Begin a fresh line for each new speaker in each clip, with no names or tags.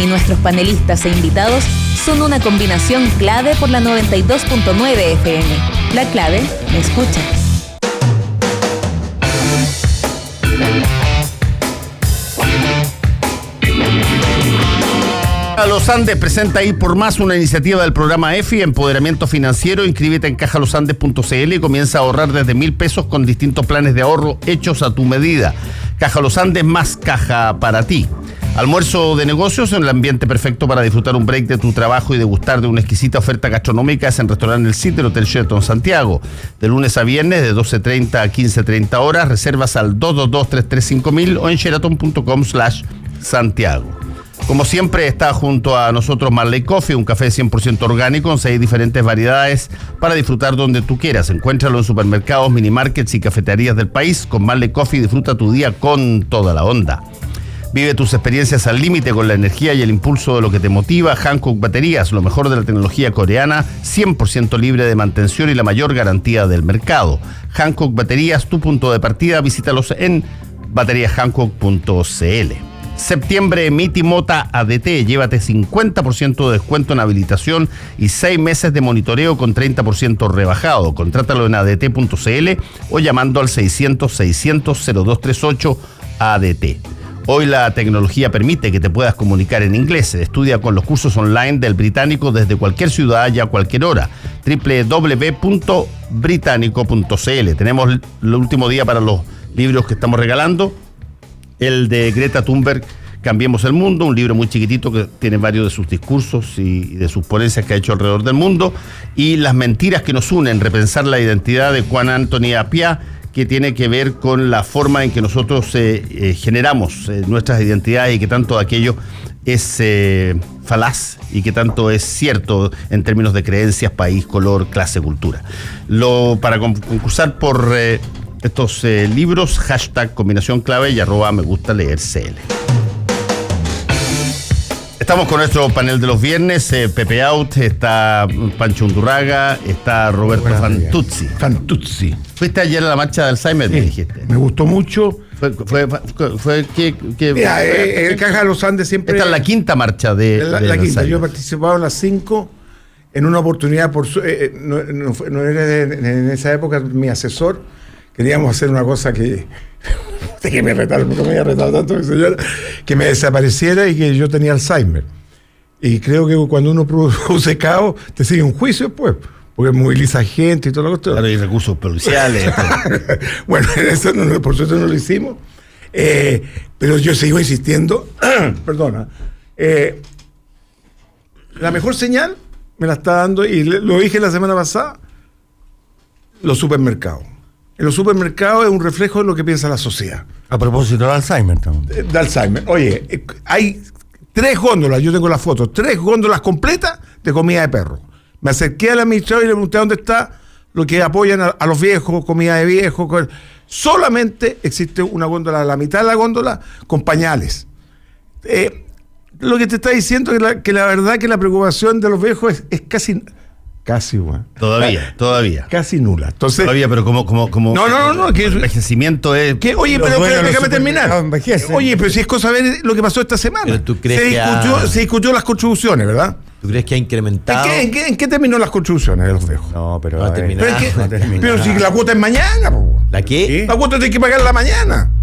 y nuestros panelistas e invitados son una combinación clave por la 92.9 FM. La clave me escucha.
Los Andes presenta Ir por Más, una iniciativa del programa EFI, Empoderamiento Financiero. Inscríbete en cajalosandes.cl y comienza a ahorrar desde 1.000 pesos con distintos planes de ahorro hechos a tu medida. Caja Los Andes, más caja para ti. Almuerzo de negocios en el ambiente perfecto para disfrutar un break de tu trabajo y degustar de una exquisita oferta gastronómica es en Restaurante El Cid del Hotel Sheraton Santiago. De lunes a viernes de 12:30 a 15:30 horas. Reservas al 222-335.000 o en sheraton.com/Santiago. Como siempre está junto a nosotros Marley Coffee, un café 100% orgánico con 6 diferentes variedades para disfrutar donde tú quieras. Encuéntralo en supermercados, minimarkets y cafeterías del país. Con Marley Coffee disfruta tu día con toda la onda. Vive tus experiencias al límite con la energía y el impulso de lo que te motiva. Hankook Baterías, lo mejor de la tecnología coreana, 100% libre de mantención y la mayor garantía del mercado. Hankook Baterías, tu punto de partida. Visítalos en bateriashankook.cl. Septiembre, Miti Mota ADT. Llévate 50% de descuento en habilitación y 6 meses de monitoreo con 30% rebajado. Contrátalo en adt.cl o llamando al 600-600-0238 ADT. Hoy la tecnología permite que te puedas comunicar en inglés. Estudia con los cursos online del Británico desde cualquier ciudad y a cualquier hora. www.británico.cl. Tenemos el último día para los libros que estamos regalando. El de Greta Thunberg, Cambiemos el Mundo, un libro muy chiquitito que tiene varios de sus discursos y de sus ponencias que ha hecho alrededor del mundo. Y Las mentiras que nos unen, repensar la identidad, de Juan Anthony Appiah, que tiene que ver con la forma en que nosotros generamos nuestras identidades y que tanto de aquello es falaz y que tanto es cierto en términos de creencias, país, color, clase, cultura. Para concursar por estos libros, hashtag combinación clave y @me gusta leer CL. Estamos con nuestro panel de los viernes. Pepe Out, está Pancho Undurraga, está Roberto Fantuzzi. Fuiste ayer a la marcha de Alzheimer, me dijiste.
Me gustó mucho.
Fue que
mira, el Caja de los Andes siempre.
Esta es la quinta marcha de
la quinta. Yo he participado en las 5 en una oportunidad. No era en esa época mi asesor. Queríamos hacer una cosa que me retaron, porque me había retado tanto mi señora, que me desapareciera y que yo tenía Alzheimer. Y creo que cuando uno produce caos, te sigue un juicio después, porque moviliza gente y todo lo que está.
Claro, hay recursos policiales.
Bueno, eso por suerte no lo hicimos. Pero yo sigo insistiendo, perdona, la mejor señal me la está dando, y lo dije la semana pasada, los supermercados. En los supermercados es un reflejo de lo que piensa la sociedad.
A propósito de Alzheimer también.
De Alzheimer. Oye, hay 3 góndolas, yo tengo las fotos, 3 góndolas completas de comida de perro. Me acerqué al administrador y le pregunté dónde está lo que apoyan a los viejos, comida de viejos. Solamente existe una góndola, la mitad de la góndola, con pañales. Lo que te está diciendo es que la verdad que la preocupación de los viejos es casi, bueno.
Todavía.
Casi nula. Entonces,
todavía, pero como
no, que
el envejecimiento es.
Oye, pero déjame terminar. Oye, pero si es cosa ver lo que pasó esta semana.
Pero tú crees
se discutió las contribuciones, ¿verdad?
¿Tú crees que ha incrementado?
¿En qué terminó las contribuciones de los viejos?
No, pero
no ha terminado. Pero si la cuota es mañana, po.
¿La qué?
La cuota tienes que pagarla mañana.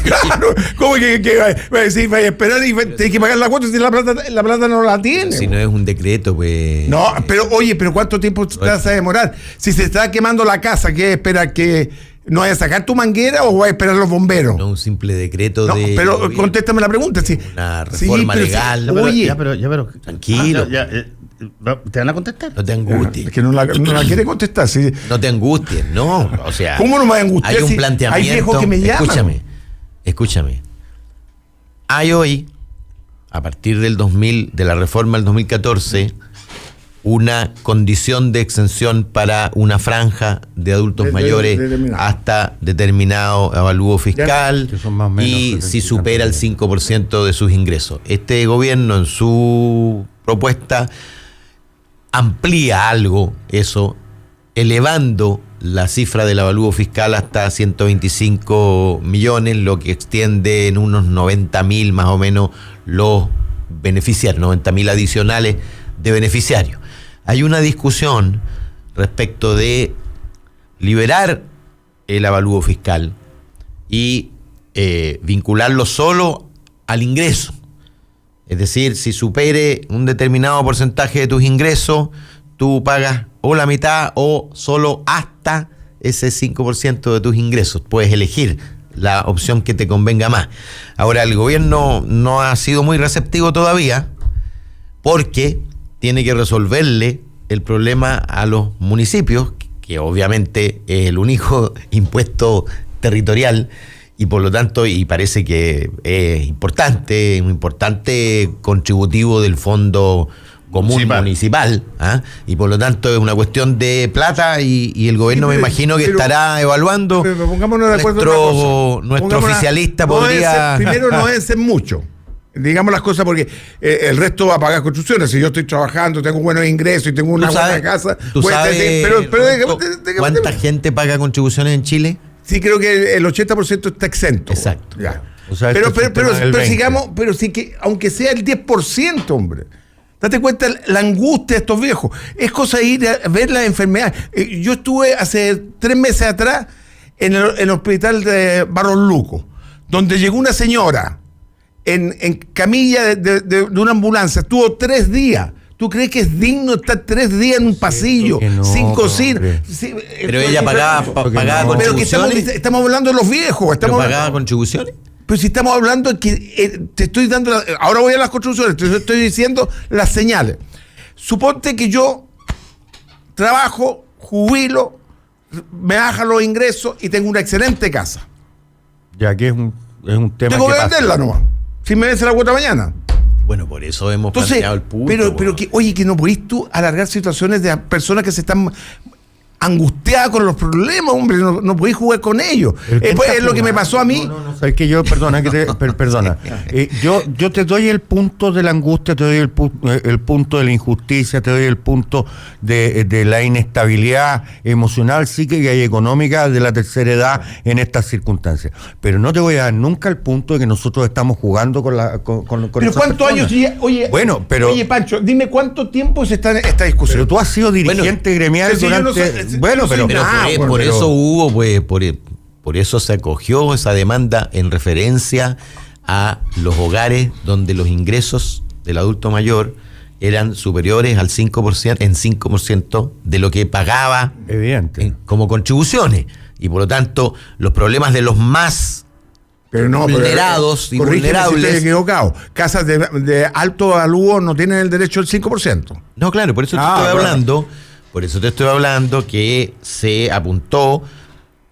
Claro, ¿cómo que va a decir, vaya a esperar y tienes que pagar la cuota si la plata no la tiene?
Si no es un decreto, pues.
No, pero oye, ¿cuánto tiempo te vas a demorar? Si se está quemando la casa, ¿qué esperar que no vaya a sacar tu manguera o vas a esperar los bomberos?
No, un simple decreto de.
Pero contéstame la pregunta.
Una reforma legal.
Oye,
pero
tranquilo.
¿Te van a contestar?
No te angusties.
Es que no la quiere contestar. ¿Sí?
No te angusties, no. O sea,
¿cómo no me va a angustiar?
Hay un planteamiento.
Hay viejos que me llaman.
Escúchame. Hay hoy, a partir de la reforma del 2014, una condición de exención para una franja de adultos mayores hasta determinado avalúo fiscal y si supera el 5% de sus ingresos. Este gobierno, en su propuesta, amplía algo eso, elevando la cifra del avalúo fiscal hasta 125 millones, lo que extiende en unos 90.000 más o menos los beneficiarios, 90.000 adicionales de beneficiarios. Hay una discusión respecto de liberar el avalúo fiscal y vincularlo solo al ingreso. Es decir, si supere un determinado porcentaje de tus ingresos, tú pagas o la mitad o solo hasta ese 5% de tus ingresos. Puedes elegir la opción que te convenga más. Ahora, el gobierno no ha sido muy receptivo todavía porque tiene que resolverle el problema a los municipios, que obviamente es el único impuesto territorial y por lo tanto, y parece que es un importante contributivo del fondo común municipal, y por lo tanto es una cuestión de plata y el gobierno me imagino que estará evaluando.
Pero pongámonos de acuerdo
nuestro oficialista podría...
Primero no es mucho. Digamos las cosas porque el resto va a pagar construcciones. Si yo estoy trabajando, tengo buenos ingresos y tengo una buena casa.
¿Tú sabes cuánta gente paga contribuciones en Chile?
Sí, creo que el 80% está exento.
Exacto.
Ya.
O sea,
pero sigamos, pero sí que, aunque sea el 10%, hombre. Date cuenta la angustia de estos viejos. Es cosa de ir a ver las enfermedades. Yo estuve hace 3 meses atrás en el hospital de Barros Luco, donde llegó una señora en camilla de una ambulancia. Estuvo 3 días. ¿Tú crees que es digno estar 3 días en un pasillo sin cocina? Sí,
pero ella pagaba contribuciones.
Estamos hablando de los viejos.
¿Pagaba contribuciones?
Pero si estamos hablando de que te estoy dando... ahora voy a las construcciones, te estoy diciendo las señales. Suponte que yo trabajo, jubilo, me bajan los ingresos y tengo una excelente casa.
Ya que es un tema
tengo que venderla nomás. Si me vence la cuota mañana.
Bueno, por eso hemos planteado el punto.
Pero que no podés tú alargar situaciones de personas que se están angustiadas con los problemas, hombre, no podés jugar con ellos. Es lo que me pasó a mí.
No, sabes que yo, perdona, yo te doy el punto de la angustia, te doy el punto de la injusticia, te doy el punto de la inestabilidad emocional, psíquica y económica de la tercera edad en estas circunstancias. Pero no te voy a dar nunca el punto de que nosotros estamos jugando con
pero ¿cuántos años? Oye, Pancho, dime cuánto tiempo se está en esta discusión.
Pero tú has sido dirigente gremial durante...
Por eso hubo, pues, por eso se acogió esa demanda en referencia a los hogares donde los ingresos del adulto mayor eran superiores al 5% de lo que pagaba como contribuciones. Y por lo tanto, los problemas de los más vulnerados y vulnerables.
Si estoy equivocado. Casas de alto avalúo no tienen el derecho al 5%.
No, claro, por eso te estoy hablando. Por eso te estoy hablando que se apuntó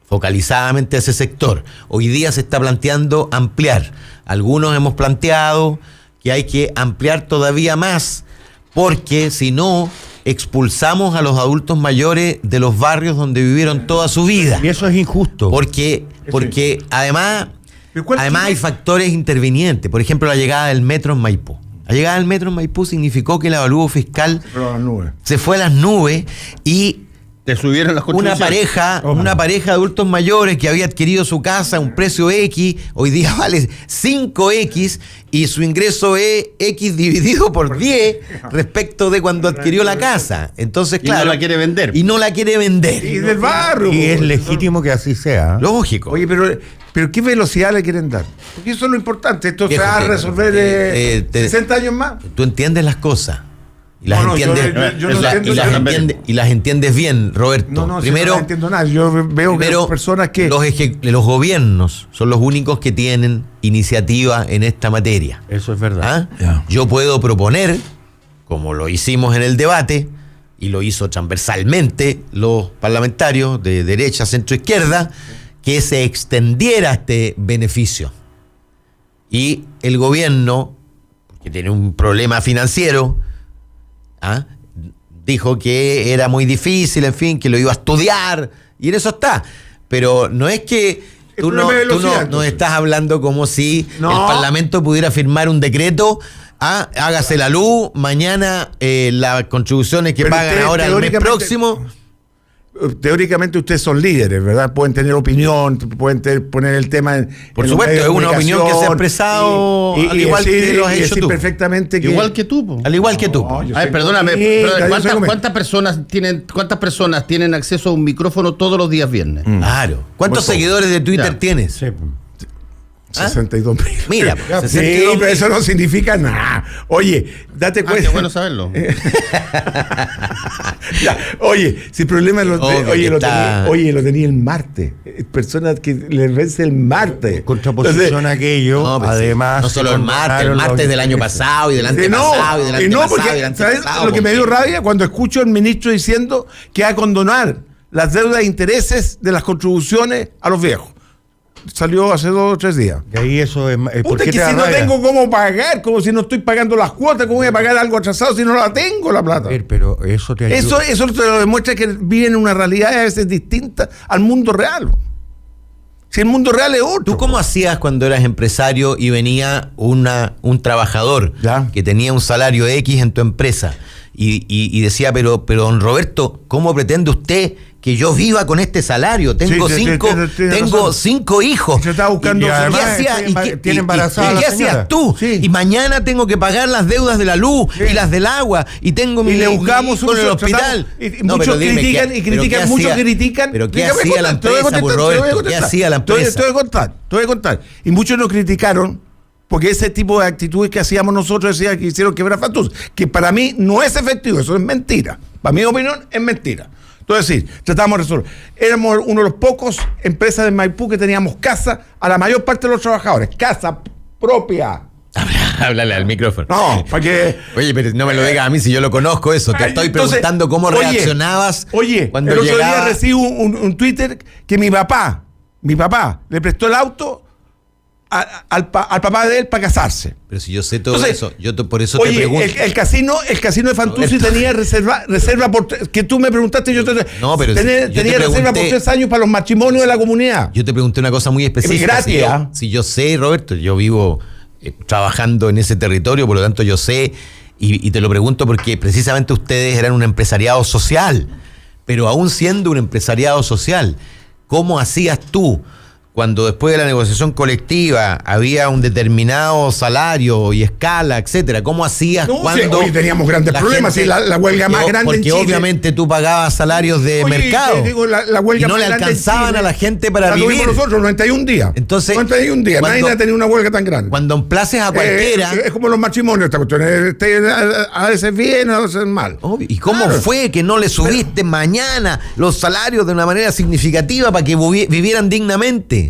focalizadamente a ese sector. Hoy día se está planteando ampliar. Algunos hemos planteado que hay que ampliar todavía más, porque si no, expulsamos a los adultos mayores de los barrios donde vivieron toda su vida.
Y eso es injusto.
Porque además hay factores intervinientes. Por ejemplo, la llegada del metro en Maipú. La llegada del metro en Maipú significó que el avalúo fiscal se fue a las nubes y
te subieron las contribuciones.
Una pareja de adultos mayores que había adquirido su casa a un precio X, hoy día vale 5X y su ingreso es X dividido por 10 respecto de cuando adquirió la casa. Entonces, claro.
Y no la quiere vender.
Y no la quiere vender.
Y del barrio.
Y es legítimo que así sea.
Lógico.
Oye, pero ¿qué velocidad le quieren dar? Porque eso es lo importante. Esto se va a resolver 60 años más.
Tú entiendes las cosas. Y las entiendes bien, Roberto.
Primero, no entiendo nada. Yo veo que las personas que...
Los gobiernos son los únicos que tienen iniciativa en esta materia.
Eso es verdad.
Yo puedo proponer, como lo hicimos en el debate, y lo hizo transversalmente los parlamentarios de derecha, centro, izquierda, que se extendiera este beneficio. Y el gobierno, que tiene un problema financiero, dijo que era muy difícil, en fin, que lo iba a estudiar, y en eso está. Pero no es que tú no estás hablando como si el Parlamento pudiera firmar un decreto, hágase la luz, mañana las contribuciones que pagan ahora el mes próximo.
teóricamente ustedes son líderes, ¿verdad? Pueden tener opinión, pueden poner el tema en
Por
en los
supuesto,
medios de
es una opinión que se ha
comunicación
expresado al igual que lo has
y
hecho
decir
tú.
perfectamente que...
Igual que tú, po.
Al igual que tú.
No, yo
Ay,
soy
perdóname,
comunista, yo soy
¿cuántas personas tienen acceso a un micrófono todos los días viernes?
Claro. ¿Cuántos
Bueno,
seguidores de Twitter
ya.
tienes?
Sí.
62.000.
Mira,
Ya,
62.000.
sí, pero eso no significa nada. Oye, date
Ah,
cuenta.
qué bueno saberlo.
Ya, oye, si el problema lo,
Obvio que está-
lo tenía el martes. Personas que les vence el martes.
Contraposición a aquello,
No, pero sí.
además.
No solo el martes del año pasado y del
Sí, no,
antepasado y del
y no,
antepasado
porque,
y del
¿sabes
antepasado.
lo que me dio
porque-
rabia? Cuando escucho al ministro diciendo que va a condonar las deudas e intereses de las contribuciones a los viejos. Salió hace 2 o 3 días.
Y ahí eso es. ¿Por
Puta,
qué
que
te da
si no
rabia?
tengo cómo pagar, como si no estoy pagando las cuotas, ¿cómo voy a pagar algo atrasado si no la tengo la plata?
A ver, pero eso te ayuda.
Eso te lo demuestra que viven en una realidad a veces distinta al mundo real. Si el mundo real es otro.
¿Tú cómo hacías cuando eras empresario y venía un trabajador
Ya.
que tenía un salario X en tu empresa y decía, pero don Roberto, ¿cómo pretende usted que yo viva con este salario? Tengo
Sí, tiene razón.
5 hijos.
Y se estaba buscando-
¿Y
además
qué hacía?
tiene embarazada la
qué
señora.
hacías tú?
Sí.
Y mañana tengo que pagar las deudas de la luz y las del agua y tengo
Y le buscamos
hijo en el
un
hospital.
y
No,
muchos
pero dime,
critican
¿qué-
y
pero
critican,
qué
muchos
hacía-
critican.
Pero ¿qué
Déjame
hacía la
contar, te voy a
empresa, pues,
contestar, te voy a
Roberto? ¿Qué
contestar.
hacía la
Te voy
empresa?
a contar. Y muchos nos criticaron porque ese tipo de actitudes que hacíamos nosotros decía que hicieron quebrar facturas, que para mí no es efectivo, eso es mentira. Para mi opinión es mentira. Entonces, sí, tratamos de resolver. Éramos uno de los pocos empresas de Maipú que teníamos casa a la mayor parte de los trabajadores. Casa propia.
Háblale al micrófono.
No, para que...
Oye, pero no me lo digas a mí si yo lo conozco eso. Te
Ay,
estoy
entonces,
preguntando cómo
oye,
reaccionabas cuando
el otro
llegaba.
día recibo un Twitter que mi papá le prestó el auto al papá de él para casarse.
Pero si yo sé todo
Entonces,
eso, por eso
Oye,
te pregunto.
el casino de Fantuzzi
Roberto.
tenía reserva por que tú me preguntaste, yo te
No, pero
tenía,
yo te
tenía reserva por
pregunté-
3 años para los matrimonios de la comunidad.
Yo te pregunté una cosa muy específica.
gratis,
si, yo,
¿ah?
si yo sé, Roberto, yo vivo trabajando en ese territorio, por lo tanto yo sé, y te lo pregunto porque precisamente ustedes eran un empresariado social, pero aún siendo un empresariado social, ¿cómo hacías tú cuando después de la negociación colectiva había un determinado salario y escala, etcétera? ¿Cómo hacías
No, sí,
cuando
hoy teníamos grandes
la
problemas,
gente-
sí, la huelga más
porque-
grande en
porque
Chile.
obviamente tú pagabas salarios de
Oye,
mercado
te digo, la huelga
y no
más
le
grande en
alcanzaban
Chile,
a la gente para
la
vivir.
tuvimos nosotros, 91 días.
Entonces,
91 días,
cuando-
nadie ha tenido una huelga tan grande.
Cuando emplaces a cualquiera.
Es como los matrimonios, esta cuestión. A veces bien, a veces mal.
Obvio. ¿Y cómo
Claro.
fue que no le subiste mañana los salarios de una manera significativa para que vivieran dignamente?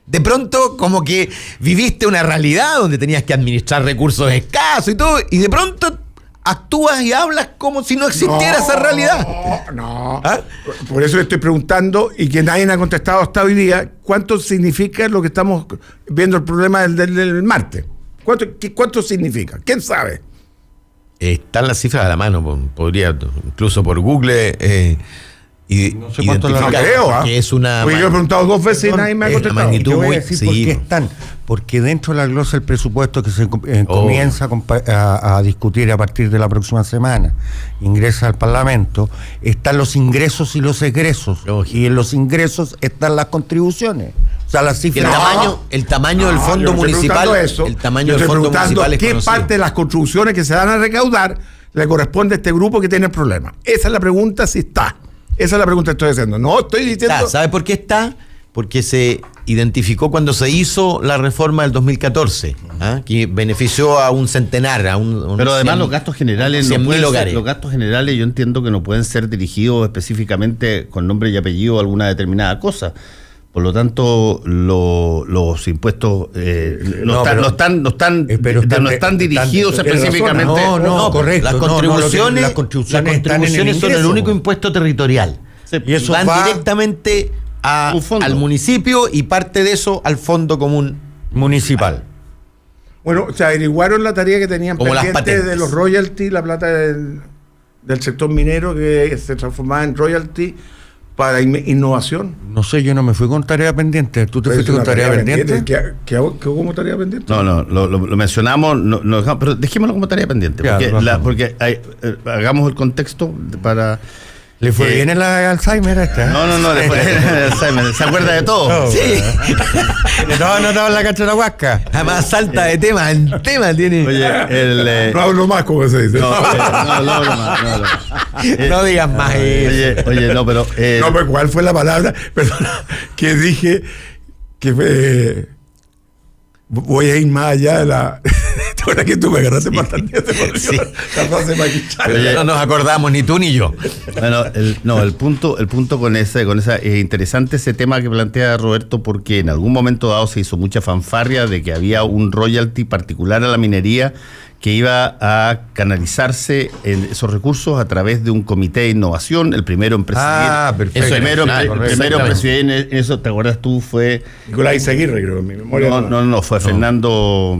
De pronto, como que viviste una realidad donde tenías que administrar recursos escasos y todo, y de pronto actúas y hablas como si no existiera esa realidad.
No.
¿Ah?
Por eso le estoy preguntando, y que nadie me ha contestado hasta hoy día, ¿cuánto significa lo que estamos viendo el problema del martes? ¿Cuánto significa? ¿Quién sabe?
Están las cifras a la mano, podría incluso por Google
No sé cuánto la-
No
identificar
creo, ¿ah?
que es una
Porque yo he preguntado 2 veces y nadie me ha
es la
contestado.
magnitud.
Yo voy a
muy-
decir
sí,
por qué
po.
están. Porque dentro de la glosa del presupuesto que se comienza a discutir a partir de la próxima semana, ingresa al Parlamento, están los ingresos y los egresos.
Lógico.
Y en los ingresos están las contribuciones. O sea, las
Que
cifras.
el tamaño del
No,
fondo
yo estoy
municipal,
preguntando eso.
el tamaño
Yo
del
estoy
fondo
preguntando
municipal es
¿qué
conocido.
parte de las contribuciones que se van a recaudar le corresponde a este grupo que tiene el problema? Esa es la pregunta, si está. Esa es la pregunta que estoy haciendo. No estoy diciendo...
Está, ¿sabe por qué está? Porque se identificó cuando se hizo la reforma del 2014, que benefició a un centenar, a un
Pero además
100,
los gastos generales no
100.000
pueden ser,
hogares.
los gastos generales yo entiendo que no pueden ser dirigidos específicamente con nombre y apellido a alguna determinada cosa. Por lo tanto, los impuestos no están dirigidos específicamente.
No, correcto.
Las
no,
contribuciones,
las contribuciones están en el
son el
ingreso.
único impuesto territorial.
Y eso
van
va-
directamente
Un fondo.
al municipio y parte de eso al fondo común.
Municipal.
Bueno, se averiguaron la tarea que tenían
Como las
pendiente
patentes.
de los royalties, la plata del sector minero que se transformaba en royalty para innovación.
No sé, yo no me fui con tarea pendiente. ¿Tú te
Pero
fuiste
es
con
una
tarea pendiente?
¿Qué hago como tarea pendiente?
No, lo mencionamos, no dejamos, pero dejémoslo como tarea pendiente,
Ya,
porque,
lo dejamos.
hagamos el contexto para...
¿Le fue bien el Alzheimer a esta?
No, le fue Alzheimer. Se acuerda de todo.
No,
Sí.
No anotado en la cancha de la Huasca.
Además salta de tema en tema, tiene.
Oye,
No hablo más, como se dice.
no hablo más.
No digas más eso.
Oye, no, pero.
No, pero ¿cuál fue la palabra? Perdona, que dije que fue. Voy a ir más allá de la. Ahora que tú me agarraste bastante.
Sí.
La frase maquichada.
Pero ya no nos acordamos ni tú ni yo.
Bueno, el punto con esa es interesante ese tema que plantea Roberto, porque en algún momento dado se hizo mucha fanfarria de que había un royalty particular a la minería que iba a canalizarse en esos recursos a través de un comité de innovación, el primero en presidir.
Perfecto.
El primero en presidir en eso, ¿te acuerdas tú? Fue
Nicolás Izaguirre, creo, en mi memoria.
no, fue Fernando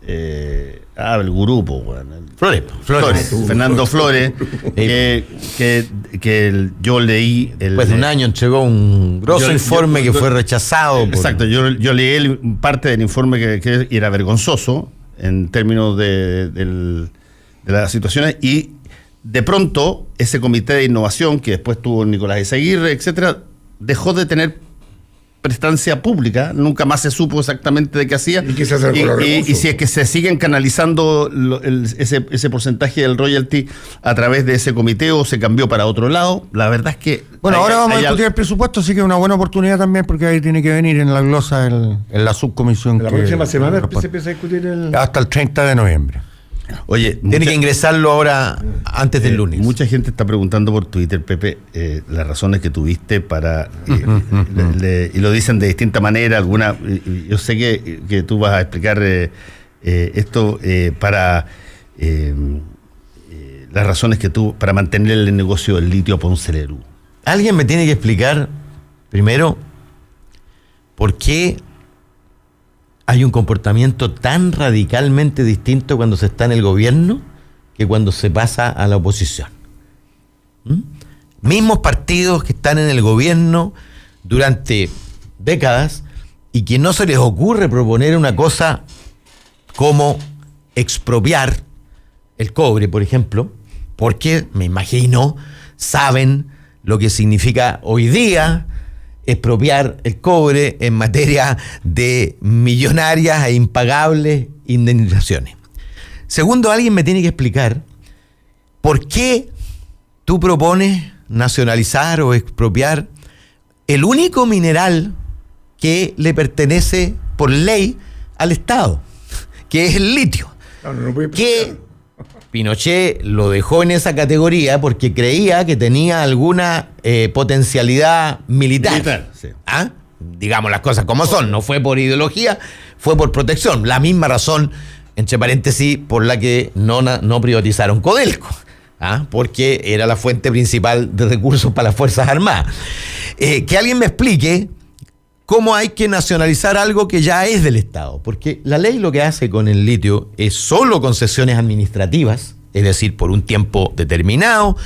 el grupo, bueno,
Flores.
Fernando Flores, que yo leí
Después de un año entregó un grosso informe que fue rechazado.
Exacto, yo leí parte del informe que era vergonzoso en términos de las situaciones, y de pronto ese comité de innovación que después tuvo Nicolás Izaguirre, etcétera, dejó de tener prestancia pública, nunca más se supo exactamente de qué hacía.
¿Y qué se hace con los recursos?
Y si es que se siguen canalizando ese porcentaje del royalty a través de ese comité o se cambió para otro lado, la verdad es que...
Bueno, ahora vamos a discutir el presupuesto, así que es una buena oportunidad también, porque ahí tiene que venir en la glosa en la subcomisión.
La próxima semana se empieza a discutir
hasta el 30 de noviembre.
Oye,
Tiene que ingresarlo ahora antes del lunes.
Mucha gente está preguntando por Twitter, Pepe, las razones que tuviste para... y lo dicen de distinta manera, yo sé que tú vas a explicar esto para... las razones que tú para mantener el negocio del litio a Ponce Lerú.
Alguien me tiene que explicar, primero, por qué hay un comportamiento tan radicalmente distinto cuando se está en el gobierno que cuando se pasa a la oposición. Mismos partidos que están en el gobierno durante décadas y que no se les ocurre proponer una cosa como expropiar el cobre, por ejemplo, porque, me imagino, saben lo que significa hoy día expropiar el cobre en materia de millonarias e impagables indemnizaciones. Segundo, alguien me tiene que explicar por qué tú propones nacionalizar o expropiar el único mineral que le pertenece por ley al Estado, que es el litio. Que Pinochet lo dejó en esa categoría porque creía que tenía alguna potencialidad militar.
Sí.
¿Ah? Digamos las cosas como son, no fue por ideología, fue por protección. La misma razón, entre paréntesis, por la que no privatizaron Codelco. ¿Ah? Porque era la fuente principal de recursos para las Fuerzas Armadas. Que alguien me explique cómo hay que nacionalizar algo que ya es del Estado, porque la ley lo que hace con el litio es solo concesiones administrativas, es decir, por un tiempo determinado,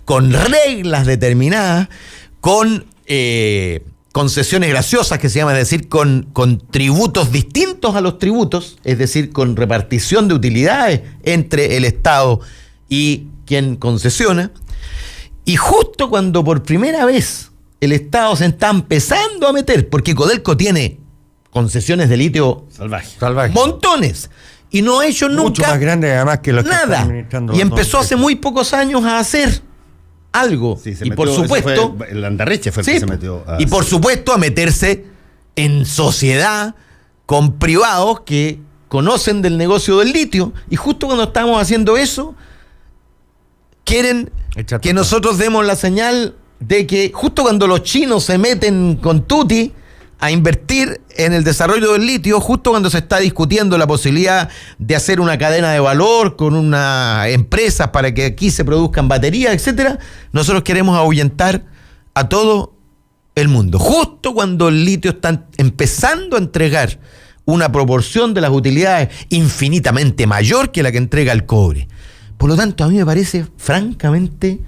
con reglas determinadas, con concesiones graciosas que se llaman, es decir, con tributos distintos a los tributos, es decir, con repartición de utilidades entre el Estado y quien concesiona, y justo cuando por primera vez el Estado se está empezando a meter, porque Codelco tiene concesiones de litio
Salvaje.
montones, y no ha hecho nunca
Mucho más grande además que los que están
nada.
administrando
Y
los
empezó
dos.
hace muy pocos años a hacer algo.
Sí, se
y
metió,
por
ese
supuesto,
fue el Andarreche fue el
sí,
que se metió.
y por supuesto a meterse en sociedad con privados que conocen del negocio del litio. Y justo cuando estamos haciendo eso, quieren
Echar
que
para
nosotros demos la señal de que justo cuando los chinos se meten con tutti a invertir en el desarrollo del litio, justo cuando se está discutiendo la posibilidad de hacer una cadena de valor con unas empresas para que aquí se produzcan baterías, etcétera, nosotros queremos ahuyentar a todo el mundo. Justo cuando el litio está empezando a entregar una proporción de las utilidades infinitamente mayor que la que entrega el cobre. Por lo tanto, a mí me parece francamente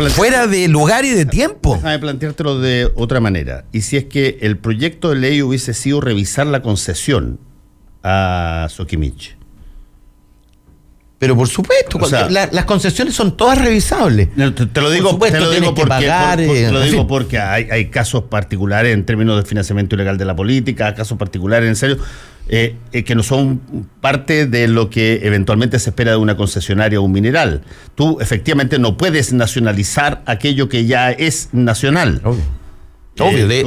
fuera de lugar y de tiempo.
Déjame planteártelo de otra manera. Y si es que el proyecto de ley hubiese sido revisar la concesión a Soquimich,
Pero por supuesto,
O sea,
las concesiones son todas revisables.
No, te lo digo,
Por supuesto,
te lo digo
tienes que
porque,
pagar,
te lo
en
digo
fin.
porque hay casos particulares en términos de financiamiento ilegal de la política, casos particulares en serio, que no son parte de lo que eventualmente se espera de una concesionaria o un mineral. Tú efectivamente no puedes nacionalizar aquello que ya es nacional.
Obvio, de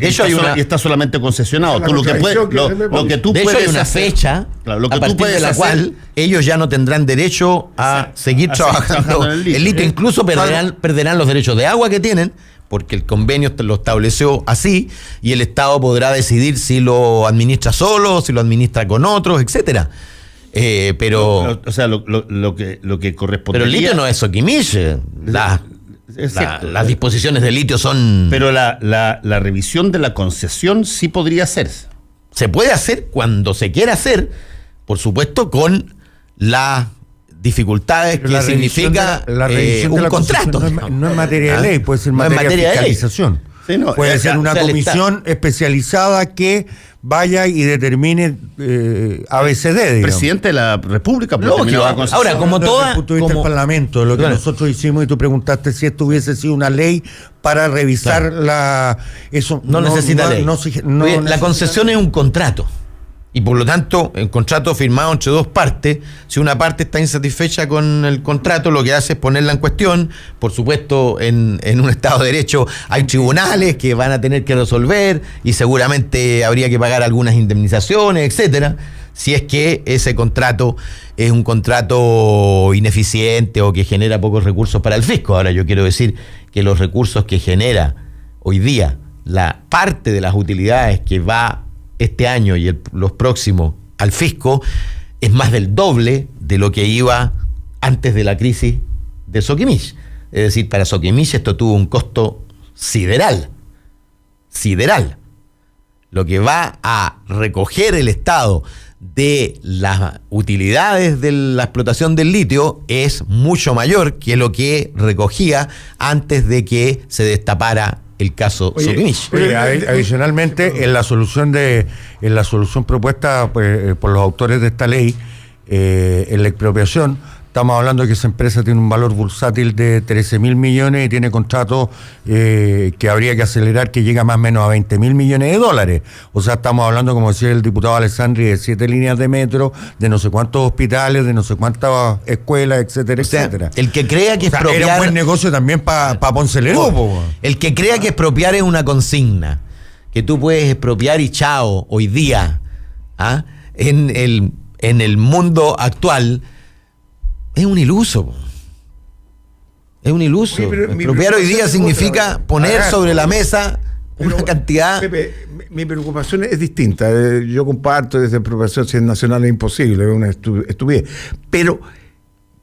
hecho hay una,
y está solamente concesionado.
Esa
Tú lo que puedes,
contradicción que
lo que tú
de hecho
puedes
hay una
hacer-
fecha
Claro, lo que
a
tú
partir
puedes
de la
hacer-
cual ellos ya no tendrán derecho a
Exacto,
seguir
a seguir
trabajando
trabajando en el litio.
el litio. Incluso perderán los derechos de agua que tienen, porque el convenio lo estableció así, y el Estado podrá decidir si lo administra solo, si lo administra con otros, etcétera. Pero
lo que correspondería.
el litio no es Soquimich.
Es cierto.
Las disposiciones de litio son...
Pero la revisión de la concesión sí podría hacerse.
Se puede hacer cuando se quiera hacer, por supuesto, con las dificultades
Pero
que
la revisión
significa
de la revisión de
un
la
contrato.
concesión no es materia de ley, puede ser
No es
materia de
materia de ley.
fiscalización.
Sí, no,
Puede ser una
o sea, el
comisión especializada que vaya y determine ABCD,
El
digamos.
presidente de la República puede
Lógico.
terminar la concesión.
Ahora, como
Desde
toda...
el punto de vista
como-
del Parlamento, lo que
Claro.
nosotros hicimos, y tú preguntaste si esto hubiese sido una ley para revisar eso.
no necesita ley.
No
Oye, la
necesita-
concesión es un contrato. Y por lo tanto, el contrato firmado entre dos partes, si una parte está insatisfecha con el contrato, lo que hace es ponerla en cuestión. Por supuesto, en un Estado de Derecho hay tribunales que van a tener que resolver y seguramente habría que pagar algunas indemnizaciones, etcétera, si es que ese contrato es un contrato ineficiente o que genera pocos recursos para el fisco. Ahora, yo quiero decir que los recursos que genera hoy día la parte de las utilidades que va este año y los próximos al fisco es más del doble de lo que iba antes de la crisis de Soquimich. Es decir, para Soquimich esto tuvo un costo sideral. Lo que va a recoger el Estado de las utilidades de la explotación del litio es mucho mayor que lo que recogía antes de que se destapara el caso Soquimich.
Oye, adicionalmente, en la solución propuesta por los autores de esta ley, en la expropiación, estamos hablando de que esa empresa tiene un valor bursátil de 13.000 millones y tiene contratos que habría que acelerar, que llega más o menos a 20.000 millones de dólares. O sea, estamos hablando, como decía el diputado Alessandri, de 7 líneas de metro, de no sé cuántos hospitales, de no sé cuántas escuelas, etcétera,
O sea,
etcétera.
el que crea que
O sea, era un
expropiar...
buen negocio también para Ponce Lerdo, po, weón.
El que crea que expropiar es una consigna, que tú puedes expropiar y chao, hoy día, ¿ah? en el mundo actual, es un iluso. Es un iluso.
Oye, pero mi
Expropiar hoy día
preocupación es
significa
otra.
poner
Haga
sobre
esto.
la mesa una
Pero,
cantidad...
Pepe, mi preocupación es distinta. Yo comparto desde expropiación, si es nacional es imposible, es una estupidez. Pero,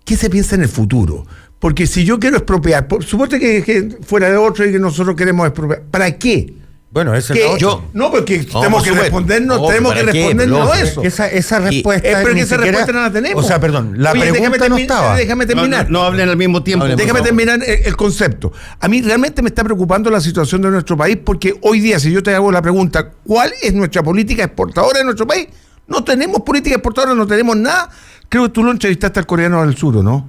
¿qué se piensa en el futuro? Porque si yo quiero expropiar, suponte que fuera de otro y que nosotros queremos expropiar, ¿para qué?
Bueno, ese
¿Qué?
es lo otro.
No, porque
No,
tenemos
por
que
supuesto.
respondernos,
No,
tenemos que
¿para qué?
respondernos
Lógico.
eso.
Esa respuesta
Pero
ni
que esa
siquiera-
respuesta no la tenemos.
O sea, perdón, la
Oye,
pregunta no estaba.
Déjame terminar.
No hablen al mismo tiempo.
Hablen, por
Déjame
favor.
terminar el concepto. A mí realmente me está preocupando la situación de nuestro país, porque hoy día, si yo te hago la pregunta, ¿cuál es nuestra política exportadora de nuestro país? No tenemos política exportadora, no tenemos nada. Creo que tú lo entrevistaste al coreano del sur, ¿o no?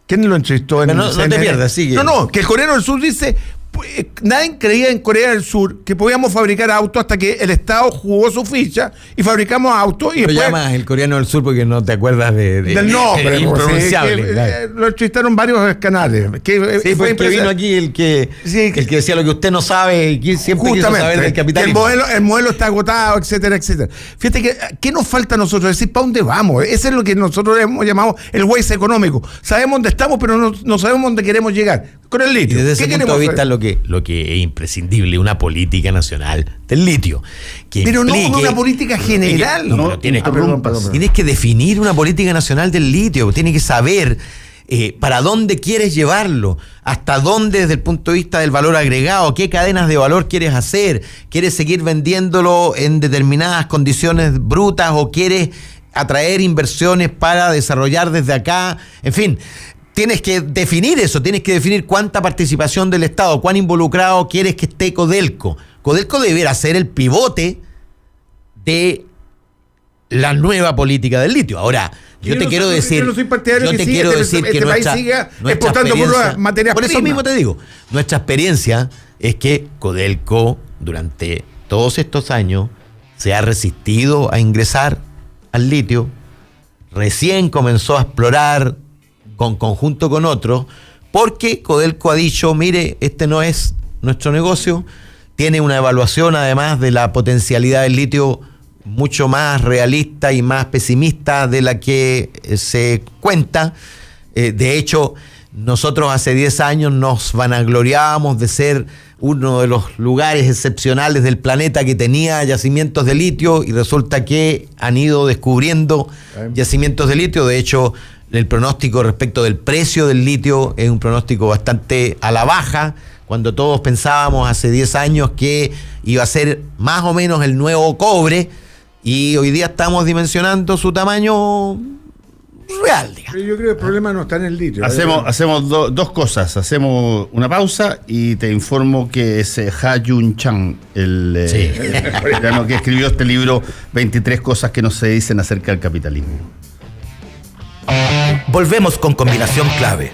¿Quién lo entrevistó en
Pero no te
CNN?
pierdas, sigue.
No, que el coreano del sur dice... pues, nadie creía en Corea del Sur que podíamos fabricar autos hasta que el Estado jugó su ficha y fabricamos autos y
Lo
después...
llamas el coreano del sur porque no te acuerdas
del nombre,
impronunciable.
pues, sí,
Claro.
lo entrevistaron varios canales.
Sí, fue el que vino aquí el que decía lo que usted no sabe y que siempre quiso saber del
que
capitalismo.
el modelo está agotado, etcétera, etcétera. Fíjate que, ¿qué nos falta a nosotros? Es decir, ¿para dónde vamos? Ese es lo que nosotros hemos llamado el Waze económico. Sabemos dónde estamos, pero no sabemos dónde queremos llegar. Con el
Y
litio.
desde ese
¿Qué
punto
queremos
de vista
hacer?
lo que es imprescindible, una política nacional del litio. Que
Pero no
implique-
una política general.
No, pero tienes,
perdón.
tienes que definir una política nacional del litio, tienes que saber para dónde quieres llevarlo, hasta dónde desde el punto de vista del valor agregado, qué cadenas de valor quieres hacer, quieres seguir vendiéndolo en determinadas condiciones brutas o quieres atraer inversiones para desarrollar desde acá, en fin. Tienes que definir eso, tienes que definir cuánta participación del Estado, cuán involucrado quieres que esté Codelco. Codelco deberá ser el pivote de la nueva política del litio. Ahora, yo te quiero decir,
yo no soy partidario que este país siga exportando puras materias
por eso
primas.
mismo te digo, nuestra experiencia es que Codelco durante todos estos años se ha resistido a ingresar al litio, recién comenzó a explorar con conjunto con otros, porque Codelco ha dicho, mire, este no es nuestro negocio, tiene una evaluación además de la potencialidad del litio mucho más realista y más pesimista de la que se cuenta. De hecho, nosotros hace 10 años nos vanagloriábamos de ser uno de los lugares excepcionales del planeta que tenía yacimientos de litio, y resulta que han ido descubriendo yacimientos de litio. De hecho, el pronóstico respecto del precio del litio es un pronóstico bastante a la baja, cuando todos pensábamos hace 10 años que iba a ser más o menos el nuevo cobre, y hoy día estamos dimensionando su tamaño real, digamos.
Pero yo creo que el problema no está en el litio.
Hacemos dos cosas. Hacemos una pausa y te informo que es Ha-Jun Chang, el coreano que escribió este libro, 23 cosas que no se dicen acerca del capitalismo.
Volvemos con combinación clave.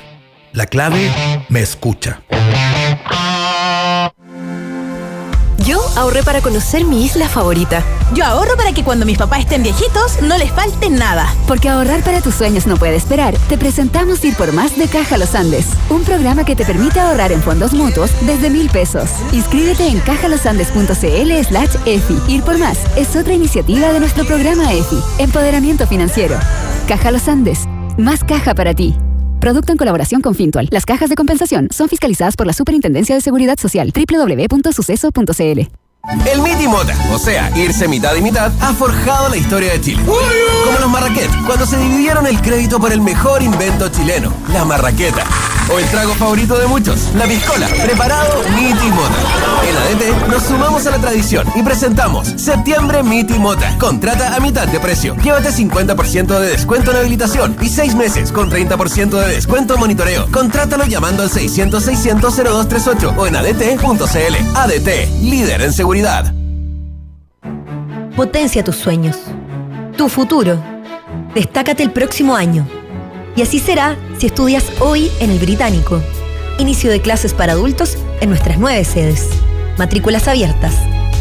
La clave me escucha.
Yo ahorré para conocer mi isla favorita.
Yo ahorro para que cuando mis papás estén viejitos no les falte nada.
Porque ahorrar para tus sueños no puede esperar, te presentamos Ir por Más de Caja Los Andes, un programa que te permite ahorrar en fondos mutuos desde 1,000 pesos. Inscríbete en cajalosandes.cl/EFI. Ir por Más es otra iniciativa de nuestro programa EFI, Empoderamiento Financiero. Caja Los Andes, más caja para ti. Producto en colaboración con Fintual. Las cajas de compensación son fiscalizadas por la Superintendencia de Seguridad Social. www.suceso.cl.
El Miti Mota, o sea, irse mitad y mitad, ha forjado la historia de Chile. Como los Marrakech, cuando se dividieron el crédito por el mejor invento chileno, la marraqueta. O el trago favorito de muchos, la piscola. Preparado Miti Mota. En ADT nos sumamos a la tradición y presentamos Septiembre Miti Mota. Contrata a mitad de precio. Llévate 50% de descuento en habilitación y 6 meses con 30% de descuento en monitoreo. Contrátalo llamando al 600-600-0238 o en adt.cl. ADT, líder en seguridad.
Potencia tus sueños. Tu futuro. Destácate el próximo año. Y así será si estudias hoy en el Británico. Inicio de clases para adultos en nuestras 9 sedes. Matrículas abiertas.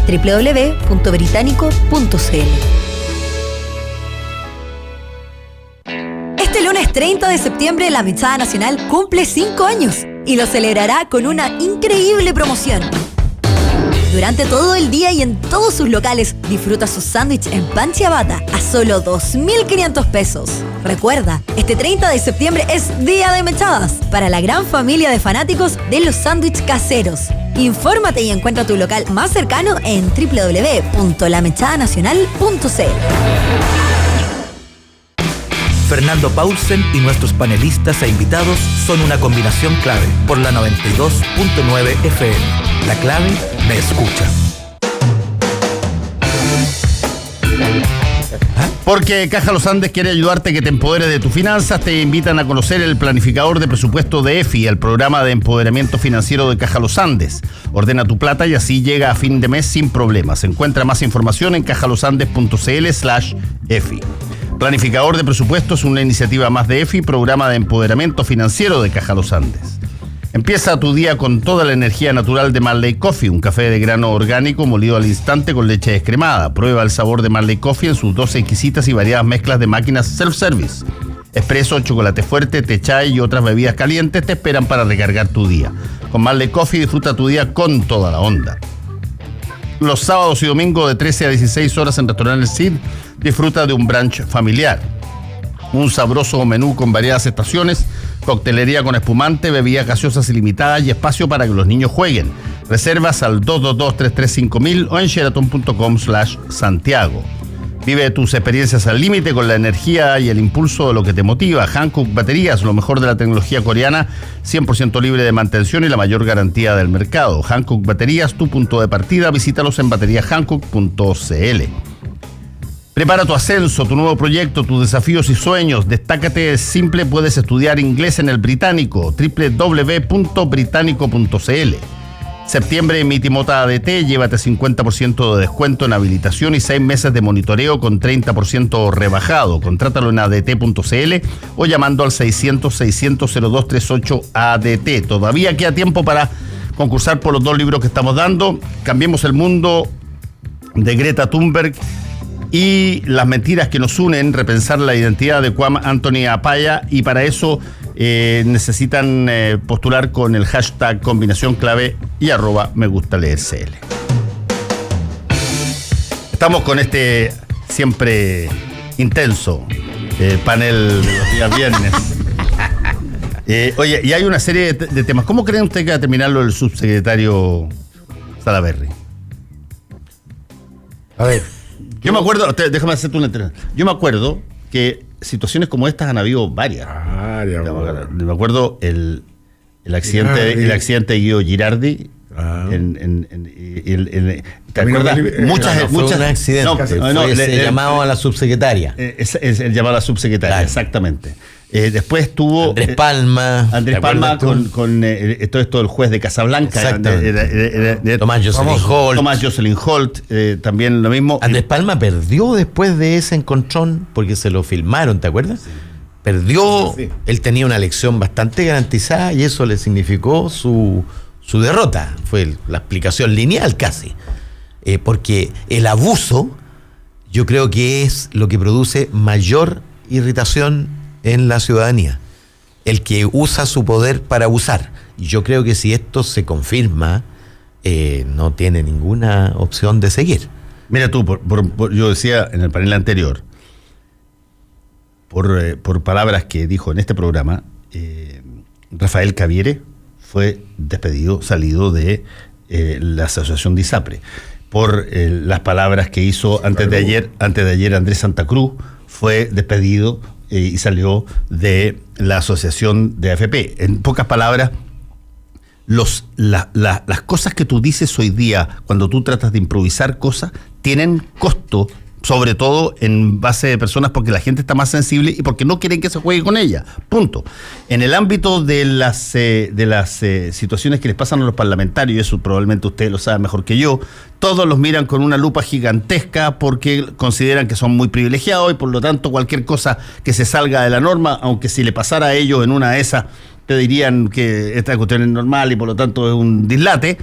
www.británico.cl. Este lunes 30 de septiembre la Mechada Nacional cumple 5 años y lo celebrará con una increíble promoción. Durante todo el día y en todos sus locales, disfruta su sándwich en pan ciabatta a solo 2.500 pesos. Recuerda, este 30 de septiembre es Día de Mechadas para la gran familia de fanáticos de los sándwiches caseros. Infórmate y encuentra tu local más cercano en www.lamechadanacional.cl.
Fernando Paulsen y nuestros panelistas e invitados son una combinación clave por la 92.9 FM. La clave me escucha.
Porque Caja Los Andes quiere ayudarte a que te empoderes de tus finanzas. Te invitan a conocer el planificador de presupuesto de EFI, el programa de empoderamiento financiero de Caja Los Andes. Ordena tu plata y así llega a fin de mes sin problemas. Encuentra más información en cajalosandes.cl/EFI. Planificador de presupuesto es una iniciativa más de EFI, programa de empoderamiento financiero de Caja Los Andes. Empieza tu día con toda la energía natural de Marley Coffee, un café de grano orgánico molido al instante con leche descremada. Prueba el sabor de Marley Coffee en sus 12 exquisitas y variadas mezclas de máquinas self-service. Espresso, chocolate fuerte, té chai y otras bebidas calientes te esperan para recargar tu día. Con Marley Coffee disfruta tu día con toda la onda. Los sábados y domingos de 13 a 16 horas en Restaurante El Cid, disfruta de un brunch familiar. Un sabroso menú con variadas estaciones, coctelería con espumante, bebidas gaseosas ilimitadas y espacio para que los niños jueguen. Reservas al 222-335-1000 o en sheraton.com/Santiago. Vive tus experiencias al límite con la energía y el impulso de lo que te motiva. Hankook Baterías, lo mejor de la tecnología coreana, 100% libre de mantención y la mayor garantía del mercado. Hankook Baterías, tu punto de partida. Visítalos en bateriahankook.cl. Prepara tu ascenso, tu nuevo proyecto, tus desafíos y sueños. Destácate es simple, puedes estudiar inglés en el Británico, www.británico.cl. Septiembre, Mitimota ADT, llévate 50% de descuento en habilitación y 6 meses de monitoreo con 30% rebajado. Contrátalo en adt.cl o llamando al 600-600-0238 ADT. Todavía queda tiempo para concursar por los 2 libros que estamos dando. Cambiemos el mundo, de Greta Thunberg, y Las mentiras que nos unen, repensar la identidad, de Kwame Anthony Apaya, y para eso necesitan postular con el hashtag combinación clave y @megustaleercl. Estamos con este siempre intenso panel de los días viernes. Oye, y hay una serie de temas. ¿Cómo creen ustedes que va a terminar lo del subsecretario Salaverry?
A ver,
Yo me acuerdo, déjame hacerte una entrevista. Yo me acuerdo que situaciones como estas han habido varias. Me acuerdo el accidente de Guido Girardi. ¿Te acuerdas?
Muchas fue un accidente. Fue llamado a la subsecretaria.
Es el llamado a la subsecretaria, claro. Exactamente. Después estuvo
Andrés Palma
con todo esto del juez de Casablanca,
Tomás
Jocelyn Holt, también lo mismo.
Andrés Palma perdió después de ese encontrón porque se lo filmaron, ¿te acuerdas? Sí. Perdió, sí. Él tenía una elección bastante garantizada y eso le significó su derrota. Fue la explicación lineal casi, porque el abuso yo creo que es lo que produce mayor irritación en la ciudadanía, el que usa su poder para abusar. Y yo creo que si esto se confirma, no tiene ninguna opción de seguir.
Mira tú, yo decía en el panel anterior, por palabras que dijo en este programa, Rafael Caviere fue despedido, salido de la asociación de ISAPRE. Por las palabras que hizo antes de ayer Andrés Santa Cruz, fue despedido y salió de la asociación de AFP. En pocas palabras, las cosas que tú dices hoy día, cuando tú tratas de improvisar cosas, tienen costo, sobre todo en base de personas, porque la gente está más sensible y porque no quieren que se juegue con ella. Punto. En el ámbito de las situaciones que les pasan a los parlamentarios, y eso probablemente ustedes lo saben mejor que yo, todos los miran con una lupa gigantesca porque consideran que son muy privilegiados y por lo tanto cualquier cosa que se salga de la norma, aunque si le pasara a ellos en una de esas, te dirían que esta cuestión es normal y por lo tanto es un dislate.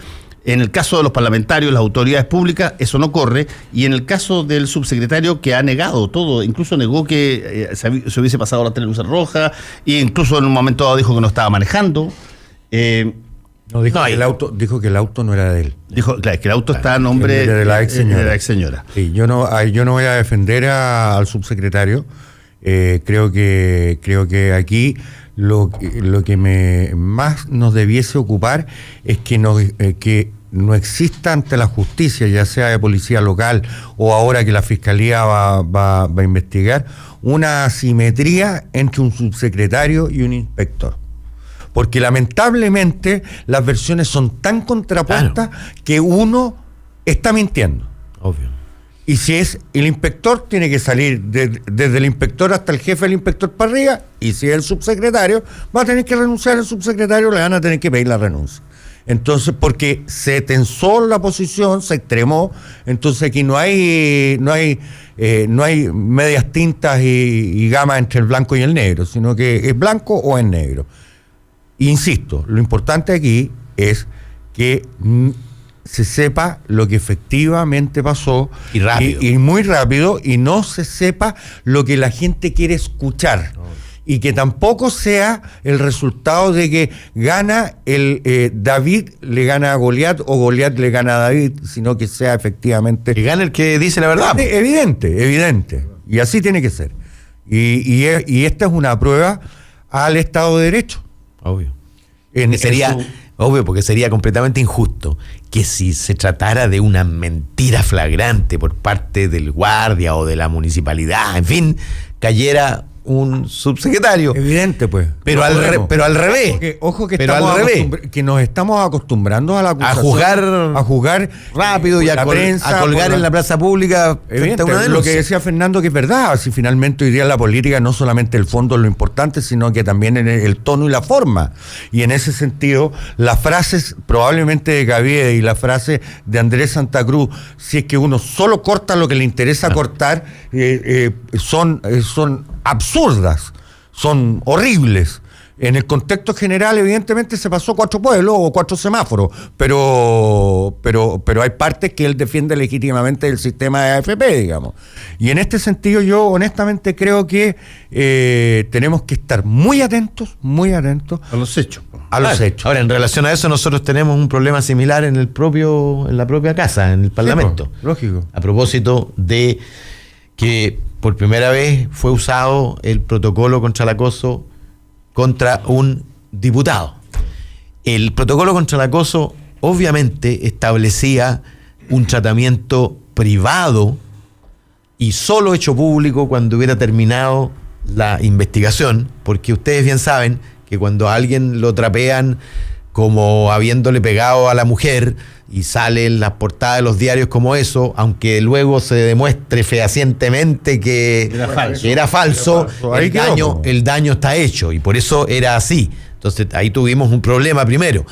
En el caso de los parlamentarios, las autoridades públicas, eso no corre. Y en el caso del subsecretario, que ha negado todo, incluso negó que se hubiese pasado la luz roja, e incluso en un momento dado dijo que no estaba manejando.
Dijo que el auto no era de él.
Dijo, claro, que el auto está a nombre
de la ex
señora.
Sí, yo no voy a defender al subsecretario. Creo que aquí lo que más nos debiese ocupar es que no exista ante la justicia, ya sea de policía local o ahora que la fiscalía va a investigar, una asimetría entre un subsecretario y un inspector. Porque lamentablemente las versiones son tan contrapuestas, claro, que uno está mintiendo.
Obvio.
Y si es el inspector, tiene que salir desde el inspector hasta el jefe del inspector para arriba, y si es el subsecretario, va a tener que renunciar al subsecretario, le van a tener que pedir la renuncia. Entonces, porque se tensó la posición, se extremó, entonces aquí no hay medias tintas y gamas entre el blanco y el negro, sino que es blanco o es negro. Insisto, lo importante aquí es que se sepa lo que efectivamente pasó
y rápido,
y muy rápido, y no se sepa lo que la gente quiere escuchar, y que tampoco sea el resultado de que gana David le gana a Goliat o Goliat le gana a David, sino que sea efectivamente
que gane el que dice la verdad.
Evidente, y así tiene que ser, y esta es una prueba al Estado de Derecho.
Obvio. Obvio, porque sería completamente injusto que si se tratara de una mentira flagrante por parte del guardia o de la municipalidad, en fin, cayera un subsecretario.
Evidente, pues.
Pero al revés.
Ojo que
pero al revés.
que nos estamos acostumbrando a la acusación,
a juzgar rápido y a colgar en la plaza pública frente a una denuncia.
Lo que decía Fernando, que es verdad, si finalmente hoy día la política no solamente el fondo es lo importante, sino que también en el tono y la forma. Y en ese sentido, las frases probablemente de Caviedes y la frase de Andrés Santa Cruz, si es que uno solo corta lo que le interesa cortar, son absurdas, son horribles. En el contexto general, evidentemente, se pasó 4 pueblos o 4 semáforos, pero hay partes que él defiende legítimamente del sistema de AFP, digamos. Y en este sentido, yo honestamente creo que tenemos que estar muy atentos
a los hechos.
Ahora, en relación a eso, nosotros tenemos un problema similar en la propia casa, en el Parlamento.
Sí, lógico.
A propósito de que por primera vez fue usado el protocolo contra el acoso contra un diputado. El protocolo contra el acoso obviamente establecía un tratamiento privado y solo hecho público cuando hubiera terminado la investigación, porque ustedes bien saben que cuando a alguien lo trapean como habiéndole pegado a la mujer y sale en las portadas de los diarios como eso, aunque luego se demuestre fehacientemente que era falso, el daño está hecho, y por eso era así. Entonces ahí tuvimos un problema primero.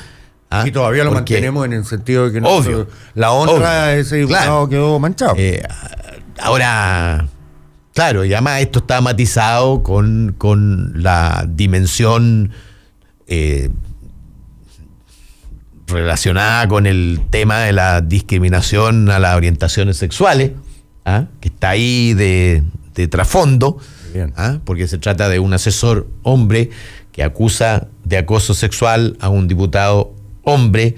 Y todavía lo mantenemos en el sentido de que la honra de ese diputado quedó manchado.
Ahora, claro, y además esto está matizado con la dimensión relacionada con el tema de la discriminación a las orientaciones sexuales, que está ahí de trasfondo, porque se trata de un asesor hombre que acusa de acoso sexual a un diputado hombre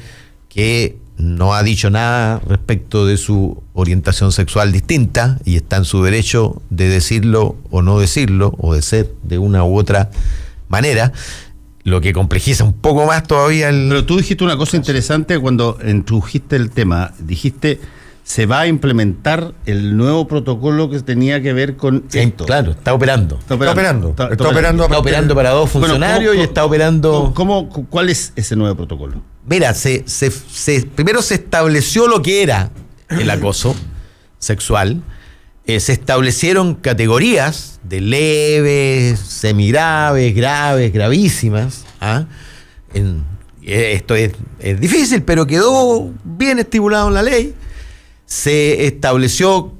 que no ha dicho nada respecto de su orientación sexual distinta y está en su derecho de decirlo o no decirlo, o de ser de una u otra manera, lo que complejiza un poco más todavía
Pero tú dijiste una cosa interesante cuando introdujiste el tema. Dijiste, se va a implementar el nuevo protocolo que tenía que ver con esto.
Claro, está operando.
Está operando
Para 2 funcionarios y está operando...
¿Cuál es ese nuevo protocolo?
Mira, primero se estableció lo que era el acoso sexual. Se establecieron categorías de leves, semigraves, graves, gravísimas. Esto es difícil, pero quedó bien estipulado en la ley. Se estableció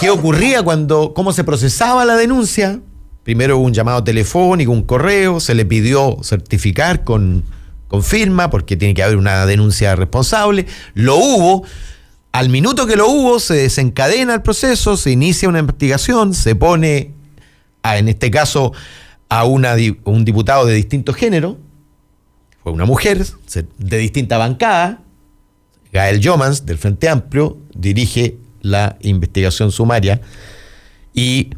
qué ocurría cómo se procesaba la denuncia. Primero hubo un llamado telefónico, un correo, se le pidió certificar con firma, porque tiene que haber una denuncia responsable. Lo hubo. Al minuto que lo hubo, se desencadena el proceso, se inicia una investigación, se pone, en este caso, a un diputado de distinto género, fue una mujer de distinta bancada, Gael Jomans, del Frente Amplio, dirige la investigación sumaria y,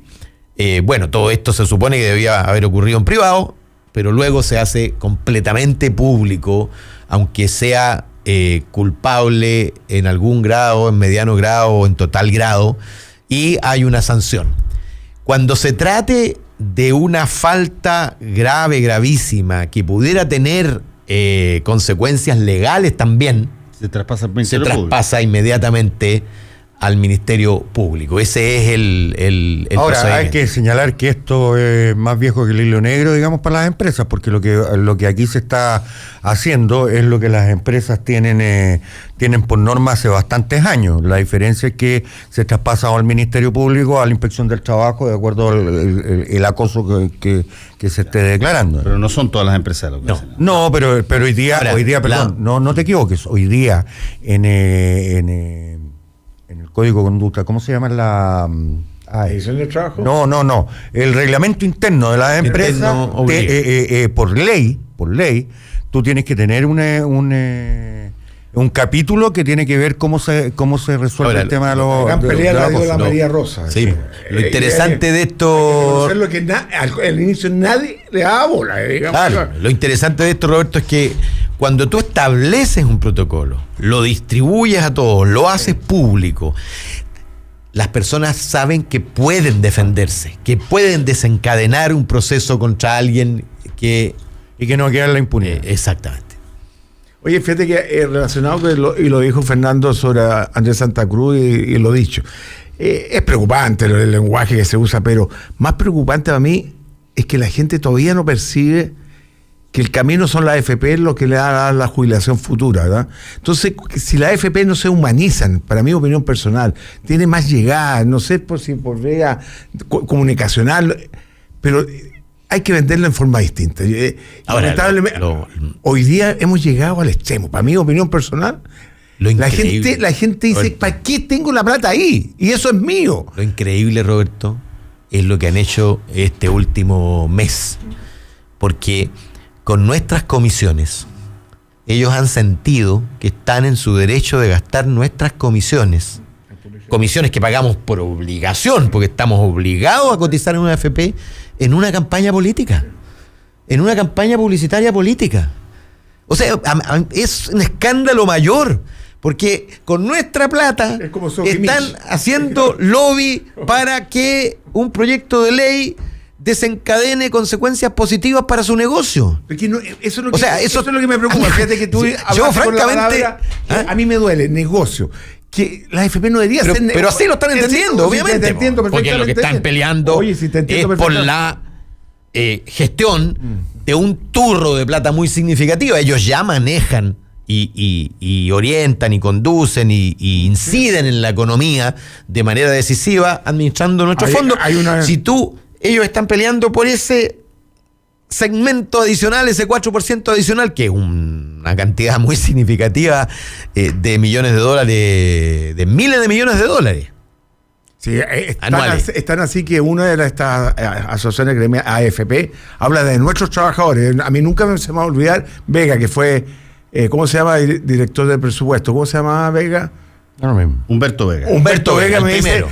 todo esto se supone que debía haber ocurrido en privado, pero luego se hace completamente público, aunque sea culpable en algún grado, en mediano grado o en total grado, y hay una sanción. Cuando se trate de una falta grave, gravísima, que pudiera tener consecuencias legales también,
se traspasa
inmediatamente al Ministerio Público. Ese es el
Ahora, hay que señalar que esto es más viejo que el hilo negro, digamos, para las empresas, porque lo que aquí se está haciendo es lo que las empresas tienen por norma hace bastantes años. La diferencia es que se traspasa al Ministerio Público, a la Inspección del Trabajo, de acuerdo al el acoso que se esté declarando.
Pero no son todas las empresas lo que hacen.
No, pero hoy día, perdón, no te equivoques, hoy día en el Código de Conducta, ¿cómo se llama la
¿División del trabajo?
No. El reglamento interno de las empresas, por ley, tú tienes que tener un capítulo que tiene que ver cómo se resuelve el tema de los...
La gran pelea la dio la María Rosa.
Sí. Lo interesante de esto...
Lo que al inicio nadie le daba bola.
Claro, lo interesante de esto, Roberto, es que cuando tú estableces un protocolo, lo distribuyes a todos, lo haces público, las personas saben que pueden defenderse, que pueden desencadenar un proceso contra alguien que...
Y que no queda en la impunidad.
Exactamente.
Oye, fíjate que relacionado con y lo dijo Fernando sobre Andrés Santa Cruz y lo dicho. Es preocupante el lenguaje que se usa, pero más preocupante para mí es que la gente todavía no percibe que el camino son las AFP lo que le da la jubilación futura, ¿verdad? Entonces, si las AFP no se humanizan, para mi opinión personal, tiene más llegada, no sé si por vía comunicacional, pero hay que venderlo en forma distinta.
Ahora,
hoy día hemos llegado al extremo. Para mi opinión personal, la gente dice, Roberto, ¿para qué tengo la plata ahí? Y eso es mío.
Lo increíble, Roberto, es lo que han hecho este último mes. Porque con nuestras comisiones, ellos han sentido que están en su derecho de gastar nuestras comisiones. Comisiones que pagamos por obligación, porque estamos obligados a cotizar en una AFP, en una campaña política, en una campaña publicitaria política. O sea, es un escándalo mayor, porque con nuestra plata están haciendo lobby para que un proyecto de ley desencadene consecuencias positivas para su negocio.
Eso es lo que me preocupa. Fíjate que tú
yo francamente,
a mí me duele, negocio. Que la AFP no debería ser...
Pero así lo están entendiendo, obviamente.
Te entiendo
porque lo que están peleando es por la gestión de un turro de plata muy significativa. Ellos ya manejan y orientan y conducen y inciden en la economía de manera decisiva administrando nuestros fondos. Ellos están peleando por ese segmento adicional, ese 4% adicional, que es una cantidad muy significativa de millones de dólares, de miles de millones de dólares.
Sí, están así que una de estas asociaciones gremiales, AFP, habla de nuestros trabajadores. A mí nunca se me va a olvidar Vega, que fue, ¿cómo se llama? Director del presupuesto. ¿Cómo se llamaba Vega?
Humberto Vega.
Humberto Vega me dice,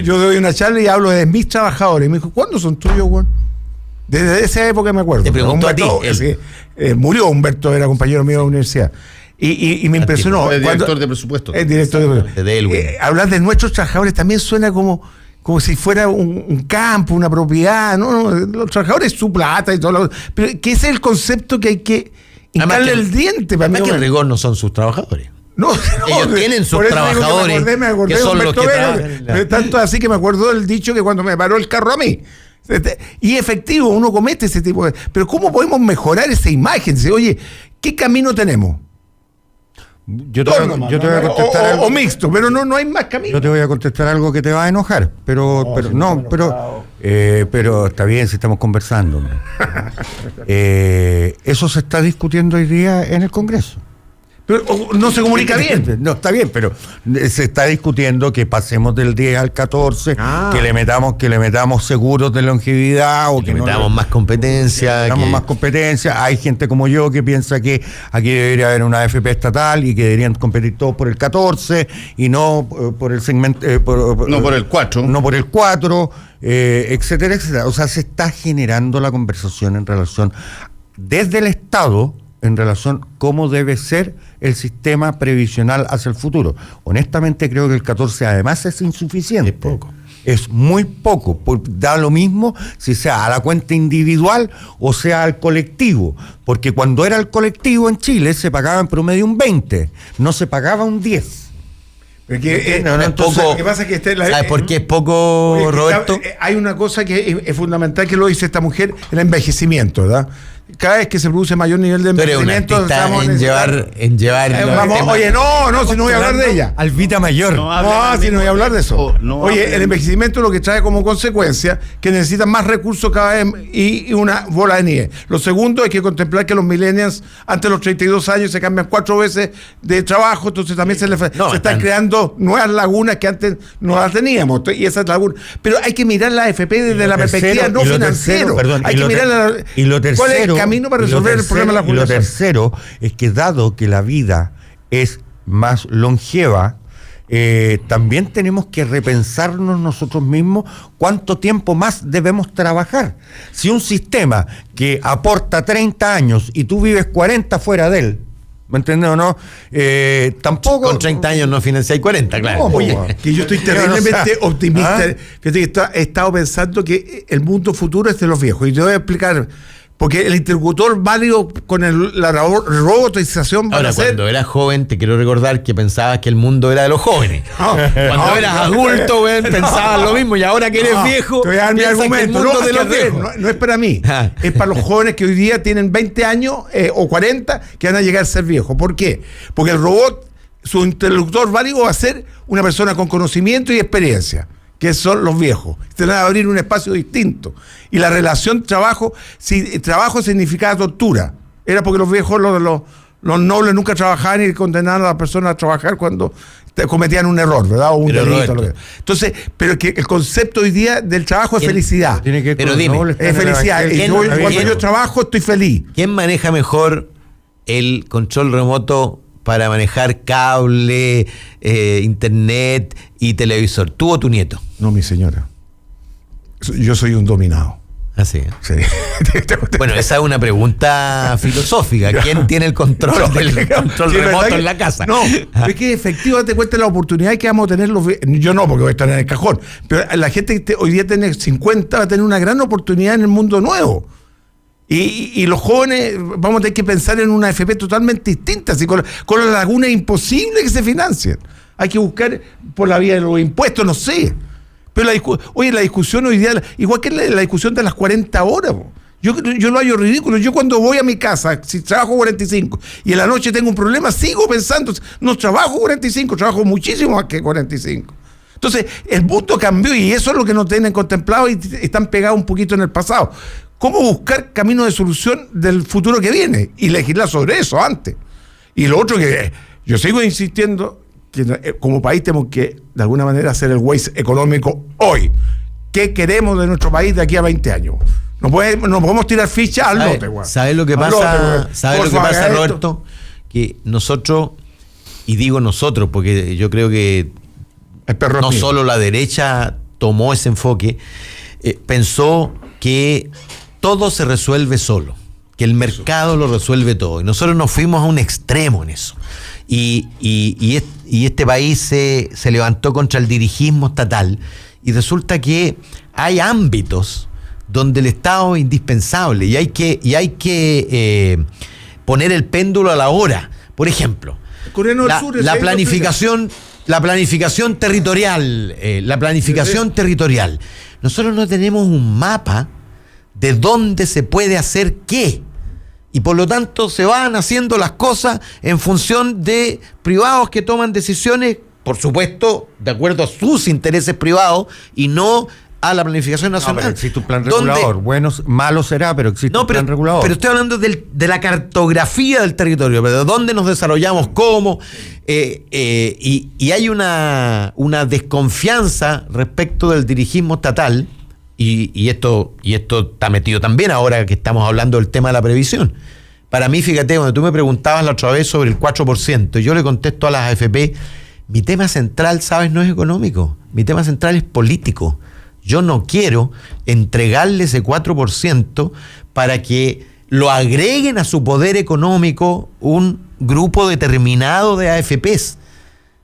yo doy una charla y hablo de mis trabajadores. Y me dijo, ¿cuándo son tuyos, güey? Desde esa época me acuerdo.
Te preguntó
Humberto,
a ti.
Murió Humberto, era compañero mío de la universidad. Y me impresionó.
Es director de presupuesto.
Es director de presupuesto. Hablar de nuestros trabajadores también suena como si fuera un campo, una propiedad. No, los trabajadores su plata y todo lo. Pero que ese es el concepto que hay que hincarle el diente. Para mí
que en rigor no son sus trabajadores.
No,
ellos tienen sus trabajadores
me acordé
que son los que trabajan.
Tanto así que me acuerdo del dicho que cuando me paró el carro a mí. Y efectivo, uno comete ese tipo de... Pero ¿cómo podemos mejorar esa imagen? Oye, ¿qué camino tenemos?
Yo te voy a contestar algo.
O mixto, pero no hay más camino.
Yo te voy a contestar algo que te va a enojar, pero está bien si estamos conversando. Eso se está discutiendo hoy día en el Congreso.
Pero no se comunica bien.
No, está bien, pero se está discutiendo que pasemos del 10 al 14, que le metamos seguros de longevidad o
que metamos más competencia.
Hay gente como yo que piensa que aquí debería haber una AFP estatal y que deberían competir todos por el 14 y no por el segmento...
no por el 4.
No por el 4, etcétera, etcétera. O sea, se está generando la conversación en relación desde el Estado en relación cómo debe ser el sistema previsional hacia el futuro. Honestamente creo que el 14 además es insuficiente.
Es poco.
Es muy poco. Da lo mismo si sea a la cuenta individual o sea al colectivo. Porque cuando era el colectivo en Chile se pagaba en promedio un 20, no se pagaba un 10.
Entonces, lo que pasa es que
¿sabes por qué es poco, Roberto?
Hay una cosa que es fundamental que lo dice esta mujer, el envejecimiento, ¿verdad? Cada vez que se produce mayor nivel de envejecimiento,
estamos en llevar
oye, si no voy a hablar de ella.
Alvita mayor.
Si no voy a hablar de eso. Oye, el envejecimiento lo que trae como consecuencia que necesitan más recursos cada vez y una bola de nieve. Lo segundo, hay que contemplar que los millennials antes de los 32 años se cambian 4 veces de trabajo, entonces también se están creando nuevas lagunas que antes no las teníamos. Y esas lagunas. Pero hay que mirar la AFP desde la perspectiva no financiera. Hay que mirar cuál es el camino para resolver el problema de la jubilación.
Y lo tercero es que dado que la vida es más longeva, también tenemos que repensarnos nosotros mismos cuánto tiempo más debemos trabajar. Si un sistema que aporta 30 años y tú vives 40 fuera de él, ¿Me entiendes o no? Tampoco.
Con 30 años no financiáis 40, claro.
No,
Oye, que yo estoy terriblemente optimista.
¿Ah?
Fíjate que he estado pensando que el mundo futuro es de los viejos. Y te voy a explicar. Porque el interlocutor válido con la robotización va
Ahora,
a ser...
cuando eras joven, te quiero recordar que pensabas que el mundo era de los jóvenes. Cuando eras adulto, weón, pensabas lo mismo. Y ahora que eres viejo,
te voy a dar mi
piensas que el
argumento.
mundo
No,
de los
es que
viejos.
no es para mí.
Ah.
Es para los jóvenes que hoy día tienen 20 años o 40 que van a llegar a ser viejos. ¿Por qué? Porque el robot, su interlocutor válido va a ser una persona con conocimiento y experiencia, que son los viejos. Se van a abrir un espacio distinto. Y la relación trabajo, si trabajo significaba tortura, era porque los viejos, los nobles nunca trabajaban y condenaban a las personas a trabajar cuando cometían un error, ¿verdad? O un
Pero,
delito.
Roberto,
Entonces, pero que el concepto hoy día del trabajo es felicidad.
Tiene que ver
Pero
con
dime,
nobles,
Es felicidad.
¿quién-
Cuando
quién-
yo trabajo estoy feliz.
¿Quién maneja mejor el control remoto para manejar cable, internet y televisor? ¿Tú o tu nieto?
No, mi señora. Yo soy un dominado.
Así.
Sí.
Bueno, esa es una pregunta filosófica. ¿Quién tiene el control del control
Sí,
remoto
¿verdad que-
en la casa?
No, es que efectivamente te cuenta la oportunidad que vamos a tener yo no, porque voy a estar en el cajón, pero la gente que hoy día tiene 50 va a tener una gran oportunidad en el mundo nuevo. Y los jóvenes vamos a tener que pensar en una AFP totalmente distinta, así con la laguna imposible que se financien. Hay que buscar por la vía de los impuestos, no sé. Pero la discusión hoy día, igual que la discusión de las 40 horas, po. Yo lo hallo ridículo. Yo cuando voy a mi casa, si trabajo 45 y en la noche tengo un problema, sigo pensando, no trabajo 45, trabajo muchísimo más que 45. Entonces, el mundo cambió y eso es lo que no tienen contemplado y están pegados un poquito en el pasado. ¿Cómo buscar caminos de solución del futuro que viene? Y legislar sobre eso antes. Y lo otro que yo sigo insistiendo, que como país tenemos que, de alguna manera, hacer el Waze económico hoy. ¿Qué queremos de nuestro país de aquí a 20 años? No podemos tirar fichas al lote, güey.
¿Sabes lo que
Al
pasa,
lote, güey.
¿sabes lo que
Porfa,
pasa,
haga esto.
Roberto? Que nosotros, y digo nosotros, porque yo creo que
El perro
no
es mío.
solo la derecha tomó ese enfoque, pensó que todo se resuelve solo, que el mercado lo resuelve todo. Y nosotros nos fuimos a un extremo en eso. Y este país se levantó contra el dirigismo estatal y resulta que hay ámbitos donde el Estado es indispensable y hay que poner el péndulo a la hora. Por ejemplo,
Coreano del Sur,
la planificación territorial, territorial. Nosotros no tenemos un mapa de dónde se puede hacer qué. Y por lo tanto se van haciendo las cosas en función de privados que toman decisiones, por supuesto, de acuerdo a sus intereses privados y no a la planificación
No,
nacional.
pero existe un plan
¿Dónde?
regulador. Bueno, malo será, pero existe un plan regulador.
Pero estoy hablando de la cartografía del territorio, pero de dónde nos desarrollamos, cómo, y hay una desconfianza respecto del dirigismo estatal, y esto está metido también ahora que estamos hablando del tema de la previsión. Para mí, fíjate, cuando tú me preguntabas la otra vez sobre el 4%, yo le contesto a las AFP, mi tema central, ¿sabes? No es económico, mi tema central es político. Yo no quiero entregarle ese 4% para que lo agreguen a su poder económico un grupo determinado de AFPs.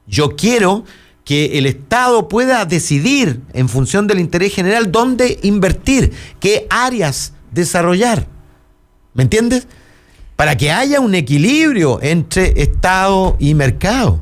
Yo quiero que el Estado pueda decidir en función del interés general dónde invertir, qué áreas desarrollar. ¿Me entiendes? Para que haya un equilibrio entre Estado y mercado.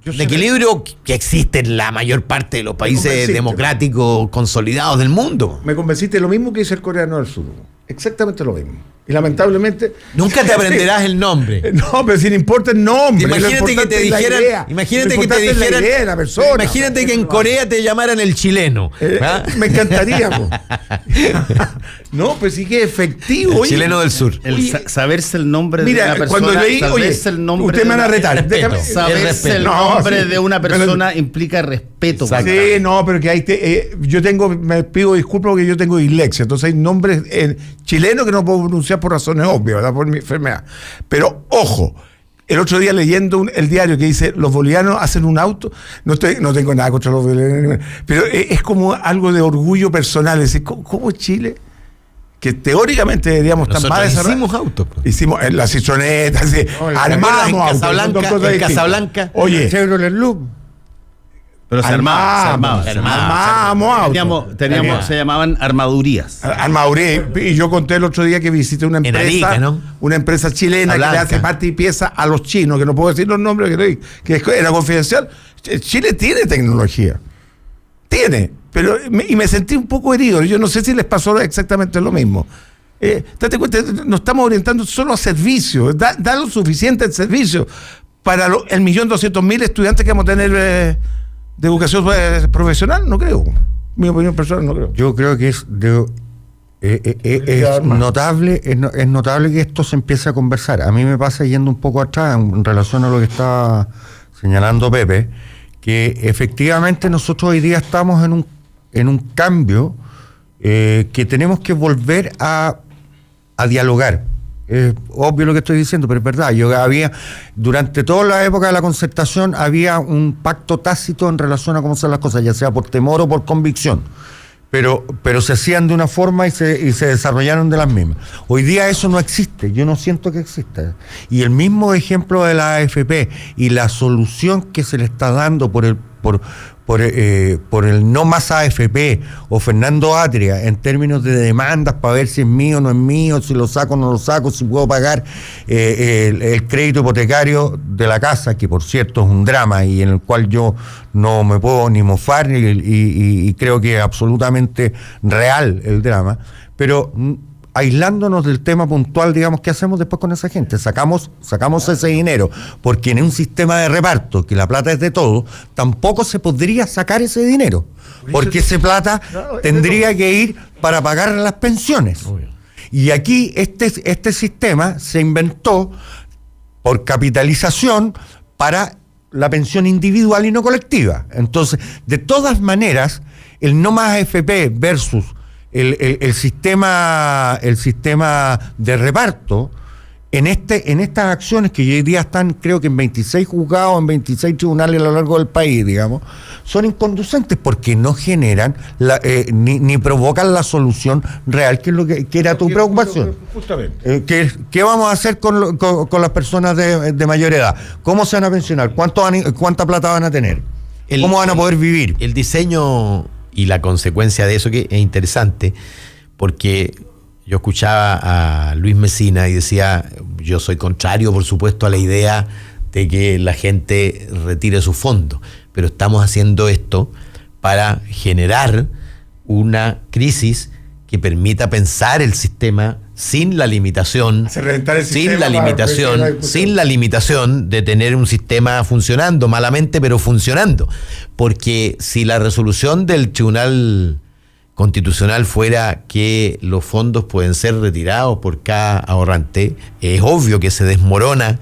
Un equilibrio que existe en la mayor parte de los países
convenciste.
democráticos consolidados del mundo.
Me convenciste lo mismo que dice el coreano del sur. Exactamente lo mismo. Y lamentablemente...
Nunca te aprenderás el nombre.
No, pero si no importa el nombre.
Imagínate
lo
que
importante
te
es la
dijeran,
idea.
imagínate
Lo
que te
importante es la
dijeran,
idea de la persona.
imagínate que en Corea te llamaran el chileno. ¿ah?
Me encantaría, po. No, pues sí que es efectivo.
El
oye.
chileno del sur.
Saberse el nombre
Mira,
de una persona.
cuando leí, oye,
saberse el nombre
usted me van a retar.
respeto.
Déjame-
Saberse el
No,
nombre
sí.
de una
Pero-
persona implica respeto.
Exacto.
Sí, no, pero que hay me pido disculpas porque yo tengo dislexia, entonces hay nombres chilenos que no puedo pronunciar por razones obvias, ¿verdad? Por mi enfermedad. Pero ojo, el otro día leyendo el diario que dice los bolivianos hacen un auto, no tengo nada contra los bolivianos, pero es como algo de orgullo personal, es decir, ¿cómo Chile? que teóricamente deberíamos estar más desarrollados.
Hicimos autos.
Hicimos la Citronetas, armamos autos.
En Casablanca.
Oye,
Chevrolet Loop.
Pero se armábamos
autos.
Teníamos, se llamaban armadurías.
Armaduría. Y yo conté el otro día que visité una empresa,
Arica, ¿no?
una empresa chilena que le hace parte y pieza a los chinos, que no puedo decir los nombres, que era confidencial. Chile tiene tecnología. Pero me sentí un poco herido. Yo no sé si les pasó exactamente lo mismo. Date cuenta, nos estamos orientando solo a servicios. Da lo suficiente el servicio para el 1.200.000 estudiantes que vamos a tener de educación profesional. No creo. Mi opinión personal, no creo.
Yo creo que es notable que esto se empiece a conversar. A mí me pasa, yendo un poco atrás en relación a lo que está señalando Pepe, que efectivamente nosotros hoy día estamos en un cambio que tenemos que volver a dialogar. Es obvio lo que estoy diciendo, pero es verdad. Durante toda la época de la concertación había un pacto tácito en relación a cómo hacer las cosas, ya sea por temor o por convicción. Pero se hacían de una forma y se desarrollaron de las mismas. Hoy día eso no existe, yo no siento que exista. Y el mismo ejemplo de la AFP y la solución que se le está dando por el no más AFP o Fernando Atria en términos de demandas para ver si es mío o no es mío, si lo saco o no lo saco, si puedo pagar el crédito hipotecario de la casa, que por cierto es un drama y en el cual yo no me puedo ni mofar y creo que es absolutamente real el drama, pero aislándonos del tema puntual, digamos, ¿qué hacemos después con esa gente? Sacamos ese dinero, porque en un sistema de reparto, que la plata es de todos, tampoco se podría sacar ese dinero, porque esa plata tendría que ir para pagar las pensiones. Y aquí este sistema se inventó por capitalización para la pensión individual y no colectiva. Entonces, de todas maneras, el no más AFP versus el sistema de reparto en estas acciones que hoy día están, creo que en 26 juzgados, en 26 tribunales a lo largo del país, digamos, son inconducentes porque no generan ni provocan la solución real, que es lo que era tu preocupación.
Justamente.
¿Qué vamos a hacer con las personas de mayor edad? ¿Cómo se van a pensionar? ¿Cuánta plata van a tener? ¿Cómo van a poder vivir?
El diseño y la consecuencia de eso, que es interesante, porque yo escuchaba a Luis Mesina y decía, yo soy contrario, por supuesto, a la idea de que la gente retire su fondo, pero estamos haciendo esto para generar una crisis que permita pensar el sistema sin la limitación, sin la limitación de tener un sistema funcionando malamente, pero funcionando. Porque si la resolución del Tribunal Constitucional fuera que los fondos pueden ser retirados por cada ahorrante, es obvio que se desmorona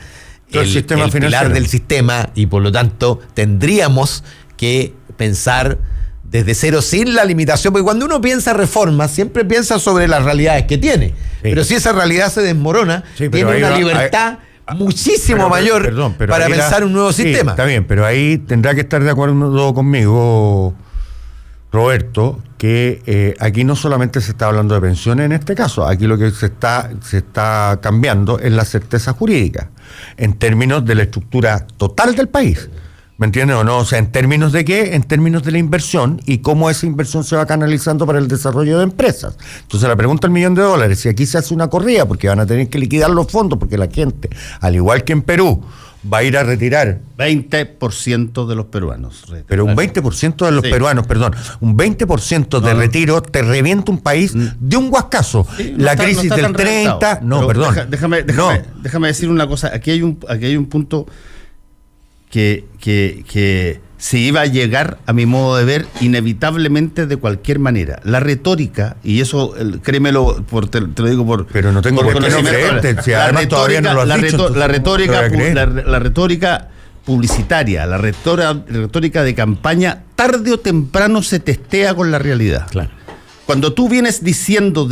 el pilar del sistema y por lo tanto tendríamos que pensar desde cero sin la limitación, porque cuando uno piensa reformas siempre piensa sobre las realidades que tiene, pero si esa realidad se desmorona, tiene una libertad muchísimo mayor para pensar un nuevo sistema.
Está bien, pero ahí tendrá que estar de acuerdo conmigo, Roberto, que aquí no solamente se está hablando de pensiones en este caso, aquí lo que se está cambiando es la certeza jurídica, en términos de la estructura total del país. ¿Me entiendes o no? O sea, ¿en términos de qué? En términos de la inversión y cómo esa inversión se va canalizando para el desarrollo de empresas. Entonces la pregunta del $1.000.000, si aquí se hace una corrida, porque van a tener que liquidar los fondos, porque la gente, al igual que en Perú, va a ir a retirar
20% de los peruanos.
Pero un 20% de los peruanos, perdón, un 20% de retiro te revienta un país de un guascazo. La crisis del 30,
Déjame decir una cosa, aquí hay un punto que se iba a llegar, a mi modo de ver, inevitablemente de cualquier manera. La retórica, y eso, créemelo, te lo digo por...
Pero no tengo por qué no creerte, si además todavía no lo has dicho.
La retórica publicitaria, la retórica de campaña, tarde o temprano se testea con la realidad.
Claro.
Cuando tú vienes diciendo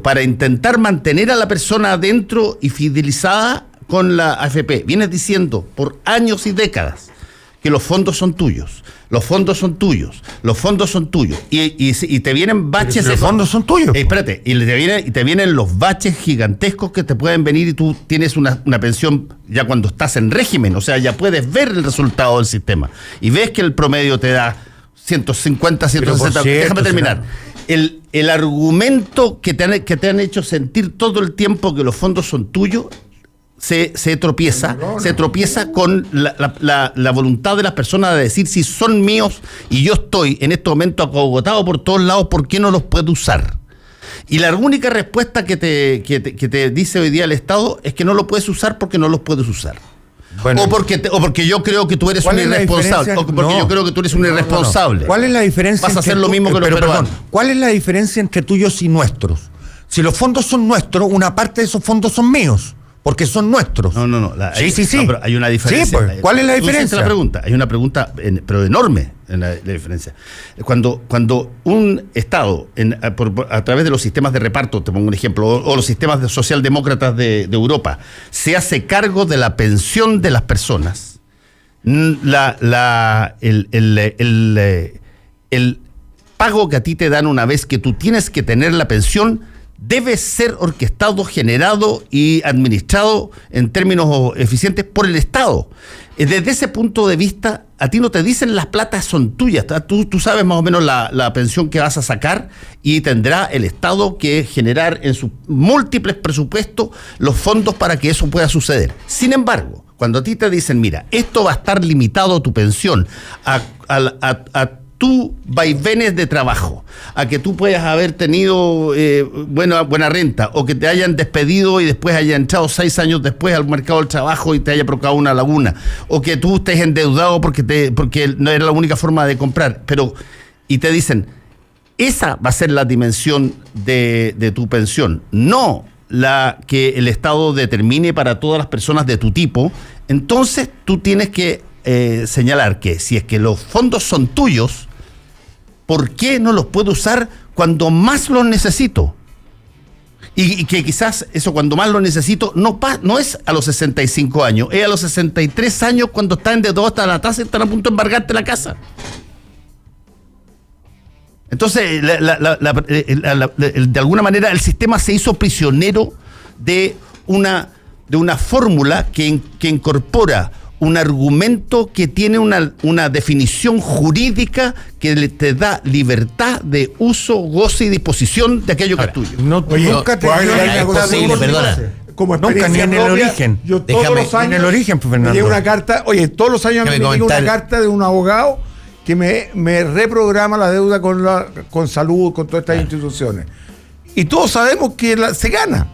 para intentar mantener a la persona adentro y fidelizada con la AFP, vienes diciendo por años y décadas que los fondos son tuyos. Los fondos son tuyos. Los fondos son tuyos. Y te vienen baches.
Si los fondos son tuyos.
Espérate, y te vienen los baches gigantescos que te pueden venir y tú tienes una pensión ya cuando estás en régimen. O sea, ya puedes ver el resultado del sistema. Y ves que el promedio te da 150, 160. Déjame terminar. El argumento que te han hecho sentir todo el tiempo que los fondos son tuyos se tropieza con la voluntad de las personas de decir si son míos y yo estoy en este momento acogotado por todos lados, ¿por qué no los puedo usar? Y la única respuesta que te dice hoy día el Estado es que no lo puedes usar porque no los puedes usar. Bueno, o porque yo creo que tú eres un irresponsable. O porque yo creo que tú eres un irresponsable.
¿Cuál es la diferencia?
Vas a hacer lo mismo que los peruanos.
¿Cuál es la diferencia entre tuyos y nuestros? Si los fondos son nuestros, una parte de esos fondos son míos. Porque son nuestros.
No. Sí.
No,
pero hay una diferencia.
Sí, pues, ¿cuál es la diferencia?
Hay una pregunta, pero enorme en la diferencia. Cuando un Estado, a través de los sistemas de reparto, te pongo un ejemplo, o los sistemas socialdemócratas de Europa, se hace cargo de la pensión de las personas, el pago que a ti te dan una vez que tú tienes que tener la pensión debe ser orquestado, generado y administrado en términos eficientes por el Estado. Desde ese punto de vista, a ti no te dicen las platas son tuyas. Tú sabes más o menos la pensión que vas a sacar y tendrá el Estado que generar en sus múltiples presupuestos los fondos para que eso pueda suceder. Sin embargo, cuando a ti te dicen, mira, esto va a estar limitado tu pensión a tú vaivenes de trabajo, a que tú puedas haber tenido buena renta, o que te hayan despedido y después haya entrado 6 años después al mercado del trabajo y te haya provocado una laguna, o que tú estés endeudado porque no era la única forma de comprar, y te dicen, esa va a ser la dimensión de tu pensión, no la que el Estado determine para todas las personas de tu tipo. Entonces tú tienes que señalar que si es que los fondos son tuyos, ¿por qué no los puedo usar cuando más los necesito? Y que quizás eso cuando más lo necesito no es a los 65 años, es a los 63 años cuando estás endeudado hasta la tasa y están a punto de embargarte la casa. Entonces, de alguna manera el sistema se hizo prisionero de una fórmula que incorpora un argumento que tiene una definición jurídica que te da libertad de uso, goce y disposición de aquello que es tuyo.
Nunca te
es posible, perdona.
Como
nunca, ni en el origen.
Yo todos los años,
en el origen, Fernando.
me llega una carta, todos los años me llega una carta de un abogado que me reprograma la deuda con salud, con todas estas instituciones. Y todos sabemos que se gana.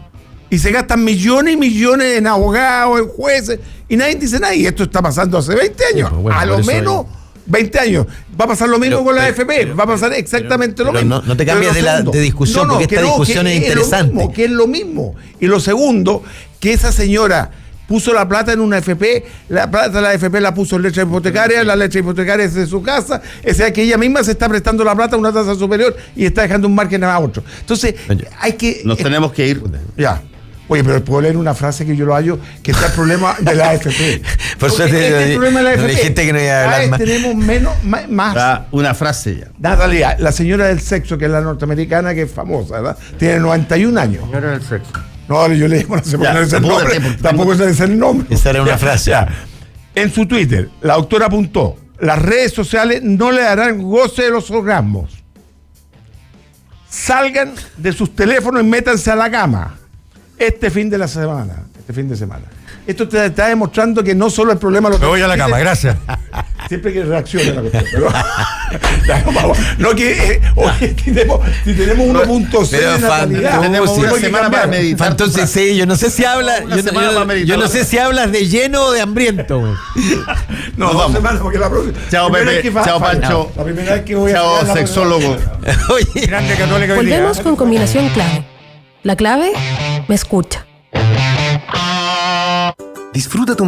Y se gastan millones y millones en abogados, en jueces, y nadie dice nada. Y esto está pasando hace 20 años. Bueno, a lo menos 20 años. Va a pasar lo mismo con la AFP. Va a pasar exactamente lo mismo.
No te cambies de discusión, porque esta discusión es interesante.
Que es lo mismo. Y lo segundo, que esa señora puso la plata en una AFP, la plata de la AFP la puso en letra hipotecaria, la letra hipotecaria es de su casa, o sea que ella misma se está prestando la plata a una tasa superior y está dejando un margen a otro. Entonces, hay que...
Nos tenemos que ir.
Ya. Oye, pero puedo leer una frase que yo lo hallo, que está el problema de la AFP.
Por suerte,
el problema de la AFP.
Gente que no iba a hablar más.
Tenemos más.
Una frase ya.
Natalia, la señora del sexo, que es la norteamericana, que es famosa, ¿verdad? Tiene 91 años.
Señora del sexo.
No, yo le digo, no sé por qué no es el nombre. Tampoco sé el nombre.
Esa era una frase.
Ya. En su Twitter, la autora apuntó: las redes sociales no le darán goce de los orgasmos. Salgan de sus teléfonos y métanse a la cama. Este fin de semana. Esto te está demostrando que no solo el problema lo que...
Me voy a la cama, gracias.
Siempre que reaccione la cuestión, pero... no que... si tenemos 1.6 de natalidad...
Tenemos una semana para meditar.
Entonces, sí, yo no sé si hablas... Yo no sé si hablas de lleno o de hambriento.
No, 2 semanas, porque la próxima...
Chao, Pepe. Chao, Pancho.
La primera vez que voy a...
Chao, sexólogo.
Oye,
Grande Católica.
Volvemos con combinación clave. La clave me escucha.
Disfruta tu